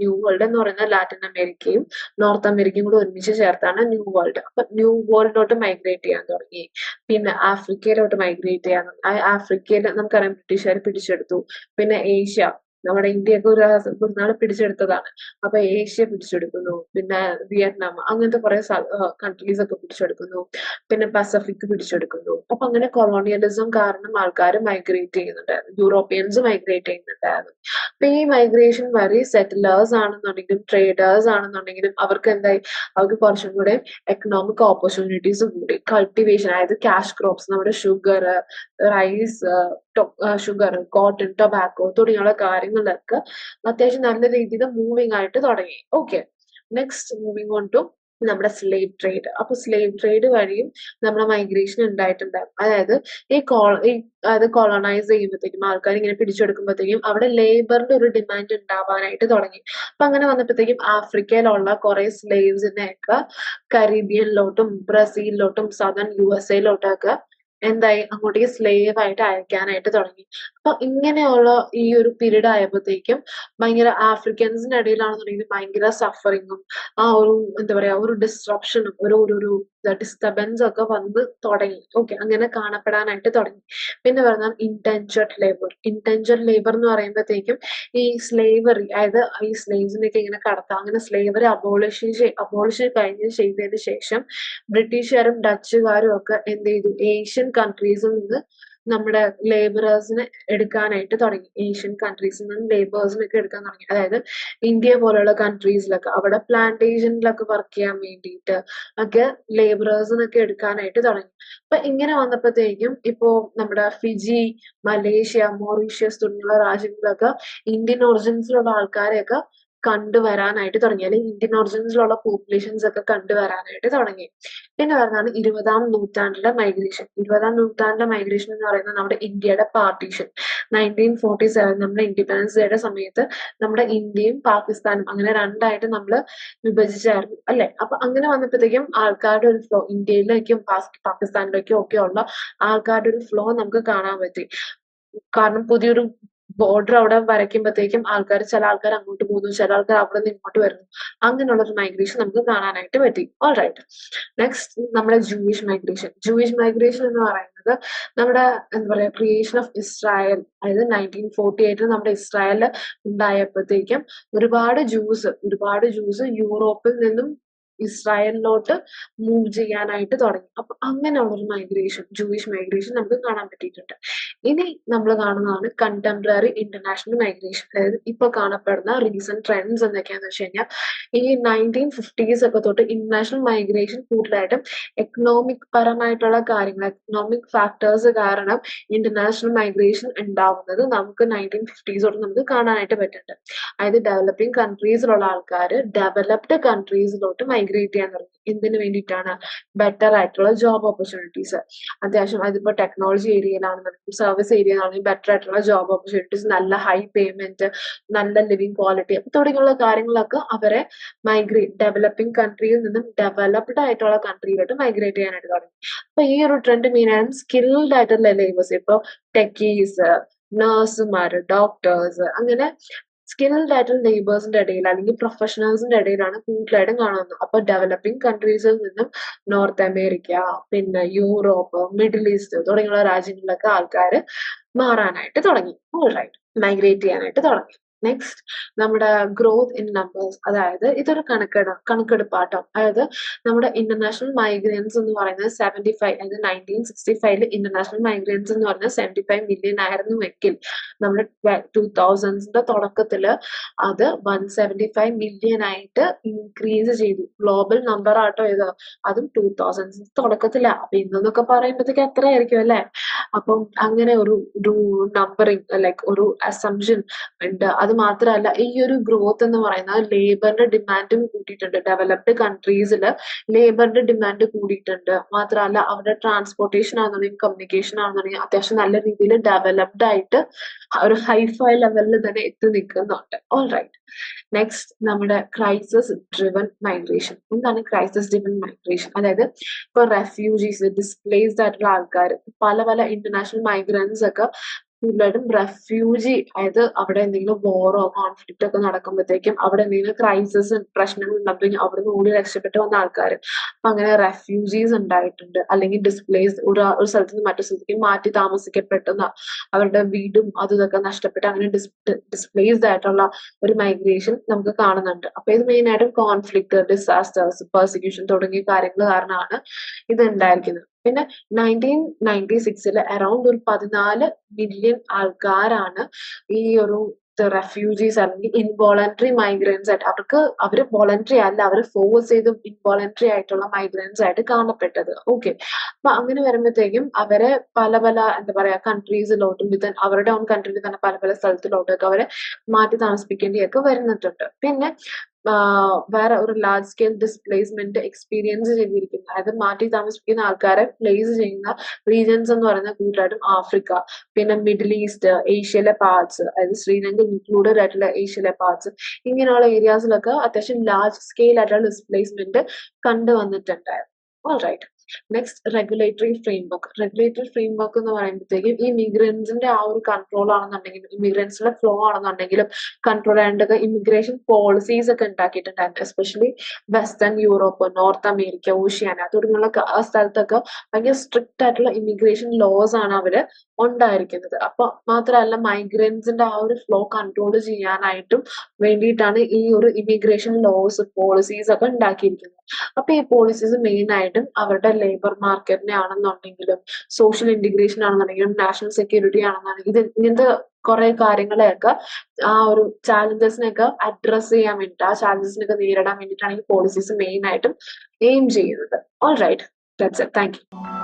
എന്ന് പറയുന്നത് ലാറ്റിൻ അമേരിക്കയും നോർത്ത് അമേരിക്കയും കൂടെ ഒരുമിച്ച് ചേർത്താണ് ന്യൂ വേൾഡ്. അപ്പൊ ന്യൂ വേൾഡിലോട്ട് മൈഗ്രേറ്റ് ചെയ്യാൻ തുടങ്ങി. പിന്നെ ആഫ്രിക്കയിലോട്ട് മൈഗ്രേറ്റ് ചെയ്യാൻ തുടങ്ങി. ആഫ്രിക്കയിൽ നമുക്കറിയാം ബ്രിട്ടീഷുകാർ പിടിച്ചെടുത്തു. പിന്നെ ഏഷ്യ, നമ്മുടെ ഇന്ത്യയൊക്കെ ഒരു നാള് പിടിച്ചെടുത്തതാണ്. അപ്പൊ ഏഷ്യ പിടിച്ചെടുക്കുന്നു, പിന്നെ വിയറ്റ്നാം, അങ്ങനത്തെ കുറെ കൺട്രീസ് ഒക്കെ പിടിച്ചെടുക്കുന്നു, പിന്നെ പസഫിക് പിടിച്ചെടുക്കുന്നു. അപ്പൊ അങ്ങനെ കൊളോണിയലിസം കാരണം ആൾക്കാർ മൈഗ്രേറ്റ് ചെയ്യുന്നുണ്ടായിരുന്നു, യൂറോപ്യൻസ് മൈഗ്രേറ്റ് ചെയ്യുന്നുണ്ടായിരുന്നു. അപ്പൊ ഈ മൈഗ്രേഷൻ വഴി സെറ്റിലേഴ്സ് ആണെന്നുണ്ടെങ്കിലും ട്രേഡേഴ്സ് ആണെന്നുണ്ടെങ്കിലും അവർക്ക് എന്തായി, അവർക്ക് കുറച്ചും കൂടെ എക്കണോമിക് ഓപ്പർച്യൂണിറ്റീസ് കൂടി. കൾട്ടിവേഷൻ, അതായത് ക്യാഷ് ക്രോപ്സ്, നമ്മുടെ sugar, rice, sugar, cotton, tobacco തുടങ്ങിയുള്ള കാര്യങ്ങളിലൊക്കെ അത്യാവശ്യം നല്ല രീതിയിൽ മൂവിങ് ആയിട്ട് തുടങ്ങി. Okay. Next moving on to നമ്മുടെ സ്ലേവ് ട്രേഡ്. അപ്പൊ സ്ലേവ് ട്രേഡ് വഴിയും നമ്മുടെ മൈഗ്രേഷൻ ഉണ്ടായിട്ടുണ്ടായിരുന്നു. അതായത് അതായത് കൊളോണൈസ് ചെയ്യുമ്പോഴത്തേക്കും, ആൾക്കാർ ഇങ്ങനെ പിടിച്ചെടുക്കുമ്പോഴത്തേക്കും അവിടെ ലേബറിന്റെ ഒരു ഡിമാൻഡ് ഉണ്ടാവാനായിട്ട് തുടങ്ങി. അപ്പൊ അങ്ങനെ വന്നപ്പോഴത്തേക്കും ആഫ്രിക്കയിലുള്ള കുറെ സ്ലേവ്സിനെയൊക്കെ കരീബിയനിലോട്ടും ബ്രസീലിലോട്ടും സദൺ USA എന്തായി, അങ്ങോട്ടേക്ക് സ്ലേവ് ആയിട്ട് അയക്കാനായിട്ട് തുടങ്ങി. അപ്പൊ ഇങ്ങനെയുള്ള ഈ ഒരു പീരീഡ് ആയപ്പോഴത്തേക്കും ഭയങ്കര ആഫ്രിക്കൻസിന്റെ ഇടയിലാണെന്നുണ്ടെങ്കിൽ ഭയങ്കര സഫറിങ്ങും ആ ഒരു എന്താ പറയാ ഒരു ഡിസ്ട്രപ്ഷനും ഒരു ഡിസ്റ്റർബൻസ് ഒക്കെ വന്ന് തുടങ്ങി. ഓക്കെ, അങ്ങനെ കാണപ്പെടാനായിട്ട് തുടങ്ങി. പിന്നെ പറഞ്ഞാൽ ഇന്റൻജഡ് ലേബർ എന്ന് പറയുമ്പോഴത്തേക്കും ഈ സ്ലേവറി, അതായത് ഈ സ്ലേവ്സിനൊക്കെ ഇങ്ങനെ കടത്താം, അങ്ങനെ സ്ലേവറി അബോളിഷ് ചെയ്തതിന് ശേഷം ബ്രിട്ടീഷുകാരും ഡച്ചുകാരും ഒക്കെ എന്ത് ചെയ്തു, ഏഷ്യൻ കൺട്രീസിൽ നിന്ന് നമ്മുടെ ലേബറേഴ്സിനെ എടുക്കാനായിട്ട് തുടങ്ങി. ഏഷ്യൻ കൺട്രീസിൽ നിന്ന് ലേബേഴ്സിനൊക്കെ എടുക്കാൻ തുടങ്ങി. അതായത് ഇന്ത്യ പോലെയുള്ള കൺട്രീസിലൊക്കെ അവിടെ പ്ലാന്റേഷനിലൊക്കെ വർക്ക് ചെയ്യാൻ വേണ്ടിയിട്ട് ഒക്കെ ലേബറേഴ്സിനൊക്കെ എടുക്കാനായിട്ട് തുടങ്ങി. അപ്പൊ ഇങ്ങനെ വന്നപ്പോഴത്തേക്കും ഇപ്പോ നമ്മുടെ ഫിജി, മലേഷ്യ, മൗറീഷ്യസ് തുടങ്ങിയുള്ള രാജ്യങ്ങളിലൊക്കെ ഇന്ത്യൻ ഒറിജിൻസിലുള്ള ആൾക്കാരെയൊക്കെ കണ്ടുവരാനായിട്ട് തുടങ്ങി, അല്ലെങ്കിൽ ഇന്ത്യൻ ഒറിജിൻസിലുള്ള പോപ്പുലേഷൻസ് ഒക്കെ കണ്ടുവരാനായിട്ട് തുടങ്ങി. പിന്നെ പറഞ്ഞാണ് 20ാം നൂറ്റാണ്ടിലെ മൈഗ്രേഷൻ. 20ാം നൂറ്റാണ്ടിലെ മൈഗ്രേഷൻ എന്ന് പറയുന്നത് നമ്മുടെ ഇന്ത്യയുടെ പാർട്ടീഷൻ, 1947 നമ്മുടെ ഇൻഡിപെൻഡൻസ് ഡേയുടെ സമയത്ത് നമ്മുടെ ഇന്ത്യയും പാകിസ്ഥാനും അങ്ങനെ രണ്ടായിട്ട് നമ്മൾ വിഭജിച്ചായിരുന്നു അല്ലെ. അപ്പൊ അങ്ങനെ വന്നപ്പോഴത്തേക്കും ആൾക്കാരുടെ ഒരു ഫ്ലോ, ഇന്ത്യയിലേക്കും പാകിസ്ഥാനിലേക്കും ഒക്കെ ഉള്ള ആൾക്കാരുടെ ഒരു ഫ്ലോ നമുക്ക് കാണാൻ പറ്റി. കാരണം പുതിയൊരു ബോർഡർ അവിടെ വരയ്ക്കുമ്പോഴത്തേക്കും ചില ആൾക്കാർ അങ്ങോട്ട് പോകുന്നു, ചില ആൾക്കാർ അവിടെ നിന്ന് ഇങ്ങോട്ട് വരുന്നു. അങ്ങനെയുള്ള ഒരു മൈഗ്രേഷൻ നമുക്ക് കാണാനായിട്ട് പറ്റി. ഓൾറൈറ്റ്. നെക്സ്റ്റ് നമ്മുടെ ജൂയിഷ് മൈഗ്രേഷൻ എന്ന് പറയുന്നത് നമ്മുടെ എന്താ പറയാ ക്രിയേഷൻ ഓഫ് ഇസ്രായേൽ, അതായത് 1948 നമ്മുടെ ഇസ്രായേൽ ഉണ്ടായപ്പോഴത്തേക്കും ഒരുപാട് ജൂസ് യൂറോപ്പിൽ നിന്നും ഇസ്രായേലിലോട്ട് മൂവ് ചെയ്യാനായിട്ട് തുടങ്ങി. അപ്പൊ അങ്ങനെയുള്ള ഒരു ജൂയിഷ് മൈഗ്രേഷൻ നമുക്ക് കാണാൻ പറ്റിയിട്ടുണ്ട്. ഇനി നമ്മൾ കാണുന്നതാണ് കണ്ടംപററി ഇന്റർനാഷണൽ മൈഗ്രേഷൻ. അതായത് ഇപ്പൊ കാണപ്പെടുന്ന റീസെന്റ് ട്രെൻഡ്സ് എന്തൊക്കെയാന്ന് വെച്ച് കഴിഞ്ഞാൽ, ഈ 1950s ഒക്കെ തൊട്ട് ഇന്റർനാഷണൽ മൈഗ്രേഷൻ കൂടുതലായിട്ടും എക്കണോമിക് പരമായിട്ടുള്ള കാര്യങ്ങൾ, എക്കണോമിക് ഫാക്ടേഴ്സ് കാരണം ഇന്റർനാഷണൽ മൈഗ്രേഷൻ ഉണ്ടാവുന്നത് നമുക്ക് 1950s തൊട്ട് നമുക്ക് കാണാനായിട്ട് പറ്റുന്നുണ്ട്. അതായത് ഡെവലപ്പിംഗ് കൺട്രീസിലുള്ള ആൾക്കാർ ഡെവലപ്ഡ് കൺട്രീസിലോട്ട് മൈഗ്രേറ്റ് ചെയ്യാൻ തുടങ്ങി. എന്തിനു വേണ്ടിയിട്ടാണ്? ബെറ്റർ ആയിട്ടുള്ള ജോബ് ഓപ്പർച്യൂണിറ്റീസ്, അത്യാവശ്യം അതിപ്പോ ടെക്നോളജി ഏരിയയിലാണെന്നുണ്ടെങ്കിൽ സർവീസ് ഏരിയയിലാണെങ്കിൽ ബെറ്റർ ആയിട്ടുള്ള ജോബ് ഓപ്പർച്യൂണിറ്റീസ്, നല്ല ഹൈ പേയ്മെന്റ്, നല്ല ലിവിങ് ക്വാളിറ്റി തുടങ്ങിയുള്ള കാര്യങ്ങളൊക്കെ അവരെ ഡെവലപ്പിംഗ് കൺട്രിയിൽ നിന്നും ഡെവലപ്ഡ് ആയിട്ടുള്ള കൺട്രിയിലോട്ട് മൈഗ്രേറ്റ് ചെയ്യാനായിട്ട് തുടങ്ങി. അപ്പൊ ഈ ഒരു ട്രെൻഡ് മീനാണ് സ്കിൽഡ് ആയിട്ടുള്ള ലേബേഴ്സ്, ഇപ്പൊ ടെക്കീസ്, നഴ്സുമാര്, ഡോക്ടേഴ്സ്, അങ്ങനെ സ്കിൽഡ് ആയിട്ടുള്ള ലേബേഴ്സിന്റെ ഇടയിൽ അല്ലെങ്കിൽ പ്രൊഫഷണൽസിന്റെ ഇടയിലാണ് കൂടുതലായിട്ടും കാണുന്നത്. അപ്പൊ ഡെവലപ്പിംഗ് കൺട്രീസിൽ നിന്നും നോർത്ത് അമേരിക്ക, പിന്നെ യൂറോപ്പ്, മിഡിൽ ഈസ്റ്റ് തുടങ്ങിയുള്ള രാജ്യങ്ങളിലൊക്കെ ആൾക്കാർ മാറാനായിട്ട് തുടങ്ങി. ഓൾറൈറ്റ്, മൈഗ്രേറ്റ് ചെയ്യാനായിട്ട് തുടങ്ങി. നെക്സ്റ്റ് നമ്മുടെ ഗ്രോത്ത് ഇൻ നമ്പേഴ്സ്, അതായത് ഇതൊരു കണക്കെടുപ്പാട്ടോ. അതായത് നമ്മുടെ ഇന്റർനാഷണൽ മൈഗ്രൻസ് എന്ന് പറയുന്നത് 75, അതായത് 1965 ഇന്റർനാഷണൽ മൈഗ്രൻസ് എന്ന് പറയുന്നത് 75 മില്യൺ ആയിരുന്നുവെങ്കിൽ നമ്മുടെ 2000ന്റെ തുടക്കത്തില് അത് 175 മില്യൺ ആയിട്ട് ഇൻക്രീസ് ചെയ്തു. ഗ്ലോബൽ നമ്പർ ആട്ടോ ഇത്, അതും 2000 തുടക്കത്തിലാണ്. അപ്പൊ ഇന്നൊക്കെ പറയുമ്പോഴത്തേക്ക് എത്രയായിരിക്കും അല്ലെ? അപ്പം അങ്ങനെ ഒരു നമ്പറിങ് ലൈക്ക് ഒരു അസംഷൻ ഉണ്ട്. അത് മാത്രമല്ല, ഈ ഒരു ഗ്രോത്ത് എന്ന് പറയുന്നത് ലേബറിന്റെ ഡിമാൻഡും കൂട്ടിയിട്ടുണ്ട്. ഡെവലപ്ഡ് കൺട്രീസിൽ ലേബറിന്റെ ഡിമാൻഡ് കൂടിയിട്ടുണ്ട്. മാത്രമല്ല അവരുടെ ട്രാൻസ്പോർട്ടേഷൻ ആണെന്നുണ്ടെങ്കിൽ കമ്മ്യൂണിക്കേഷൻ ആണെന്നുണ്ടെങ്കിൽ അത്യാവശ്യം നല്ല രീതിയിൽ ഡെവലപ്ഡ് ആയിട്ട് ഒരു ഹൈഫൈ ലെവലിൽ തന്നെ എത്തി നിൽക്കുന്നുണ്ട്. ഓൾറൈറ്റ്, നെക്സ്റ്റ് നമ്മുടെ ക്രൈസിസ് ഡ്രിവൻ മൈഗ്രേഷൻ. എന്താണ് ക്രൈസിസ് ഡ്രിവൻ മൈഗ്രേഷൻ? അതായത് ഇപ്പൊ റെഫ്യൂജീസ്, ഡിസ്പ്ലേസ്ഡ് ആയിട്ടുള്ള ആൾക്കാർ, പല പല ഇന്റർനാഷണൽ മൈഗ്രൻസ് ഒക്കെ കൂടുതലായിട്ടും റെഫ്യൂജി, അതായത് അവിടെ എന്തെങ്കിലും വോറോ കോൺഫ്ലിക്റ്റ് ഒക്കെ നടക്കുമ്പോഴത്തേക്കും അവിടെ എന്തെങ്കിലും ക്രൈസിസ് പ്രശ്നങ്ങൾ ഉണ്ടാകുമ്പോൾ അവിടെ നിന്ന് ഓടി രക്ഷപ്പെട്ട് വന്ന ആൾക്കാർ, അപ്പൊ അങ്ങനെ റെഫ്യൂജീസ് ഉണ്ടായിട്ടുണ്ട്. അല്ലെങ്കിൽ ഡിസ്പ്ലേസ്, ഒരു സ്ഥലത്ത് നിന്ന് മറ്റു സ്ഥലത്തേക്ക് മാറ്റി താമസിക്കപ്പെട്ടെന്ന അവരുടെ വീടും അതും ഇതൊക്കെ നഷ്ടപ്പെട്ട് അങ്ങനെ ഡിസ്പ്ലേസ്ഡ് ആയിട്ടുള്ള ഒരു മൈഗ്രേഷൻ നമുക്ക് കാണുന്നുണ്ട്. അപ്പൊ ഇത് മെയിൻ ആയിട്ടും കോൺഫ്ലിക്ട്, ഡിസാസ്റ്റേഴ്സ്, പെർസിക്യൂഷൻ തുടങ്ങിയ കാര്യങ്ങൾ കാരണമാണ് ഇത് ഉണ്ടായിരിക്കുന്നത്. പിന്നെ 1996 അറൌണ്ട് ഒരു 14 മില്യൺ ആൾക്കാരാണ് ഈ ഒരു റെഫ്യൂജീസ് അല്ലെങ്കിൽ ഇൻവോളണ്ടറി മൈഗ്രൻസ് ആയിട്ട്, അവര് വോളണ്ടറി അല്ല, അവര് ഫോഴ്സ് ചെയ്ത് ഇൻവോളണ്ടറി ആയിട്ടുള്ള മൈഗ്രൻസ് ആയിട്ട് കാണപ്പെട്ടത്. ഓക്കെ, അപ്പൊ അങ്ങനെ വരുമ്പോഴത്തേക്കും അവരെ പല പല എന്താ പറയാ കൺട്രീസിലോട്ടും വിതൻ അവരുടെ ഓൺ കൺട്രിയിൽ തന്നെ പല പല സ്ഥലത്തിലോട്ടൊക്കെ അവരെ മാറ്റി താമസിപ്പിക്കേണ്ടിയൊക്കെ വരുന്നിട്ടുണ്ട്. പിന്നെ വേറെ ഒരു ലാർജ് സ്കെയിൽ ഡിസ്പ്ലേസ്മെന്റ് എക്സ്പീരിയൻസ് ചെയ്തിരിക്കുന്ന, അതായത് മാറ്റി താമസിപ്പിക്കുന്ന ആൾക്കാരെ പ്ലേസ് ചെയ്യുന്ന റീജിയൻസ് എന്ന് പറയുന്നത് കൂടുതലായിട്ടും ആഫ്രിക്ക, പിന്നെ മിഡിൽ ഈസ്റ്റ്, ഏഷ്യയിലെ പാർട്സ്, അതായത് ശ്രീലങ്ക ഇൻക്ലൂഡഡ് ആയിട്ടുള്ള ഏഷ്യയിലെ പാർട്സ്, ഇങ്ങനെയുള്ള ഏരിയാസിലൊക്കെ അത്യാവശ്യം ലാർജ് സ്കെയിൽ ആയിട്ടുള്ള ഡിസ്പ്ലേസ്മെന്റ് കണ്ടുവന്നിട്ടുണ്ടായിരുന്നു. Alright, next regulatory framework. Regulatory framework എന്ന് പറയുമ്പോഴത്തേക്കും ഈ മിഗ്രൻസിന്റെ ആ ഒരു കൺട്രോൾ ആണെന്നുണ്ടെങ്കിലും ഇമിഗ്രൻസിന്റെ ഫ്ലോ ആണെന്നുണ്ടെങ്കിലും കൺട്രോൾ ചെയ്യേണ്ടത് ഇമിഗ്രേഷൻ പോളിസീസ് ഒക്കെ ഉണ്ടാക്കിയിട്ടുണ്ടായിരുന്നു. Especially western Europe, North America, Oceania തുടങ്ങിയുള്ള സ്ഥലത്തൊക്കെ ഭയങ്കര സ്ട്രിക്റ്റ് ആയിട്ടുള്ള ഇമിഗ്രേഷൻ ലോസ് ആണ് അവര് ഉണ്ടായിരിക്കുന്നത്. അപ്പൊ മാത്രമല്ല മൈഗ്രൻസിന്റെ ആ ഒരു ഫ്ലോ കൺട്രോൾ ചെയ്യാനായിട്ടും വേണ്ടിയിട്ടാണ് ഈ ഒരു ഇമിഗ്രേഷൻ ലോസ്, പോളിസീസ് ഒക്കെ ഉണ്ടാക്കിയിരിക്കുന്നത്. അപ്പൊ ഈ പോളിസീസ് മെയിൻ ആയിട്ടും അവരുടെ ലേബർ മാർക്കറ്റിനെ ആണെന്നുണ്ടെങ്കിലും സോഷ്യൽ ഇന്റഗ്രേഷൻ ആണെന്നുണ്ടെങ്കിലും നാഷണൽ സെക്യൂരിറ്റി ആണെന്നുണ്ടെങ്കിലും ഇങ്ങനത്തെ കുറെ കാര്യങ്ങളെയൊക്കെ ആ ഒരു ചാലഞ്ചസിനെയൊക്കെ അഡ്രസ് ചെയ്യാൻ വേണ്ടിയിട്ട്, ആ ചാലഞ്ചസിനൊക്കെ നേരിടാൻ വേണ്ടിയിട്ടാണ് ഈ പോളിസീസ് മെയിൻ ആയിട്ടും എയിം ചെയ്യുന്നത്. Alright, that's it. Thank U.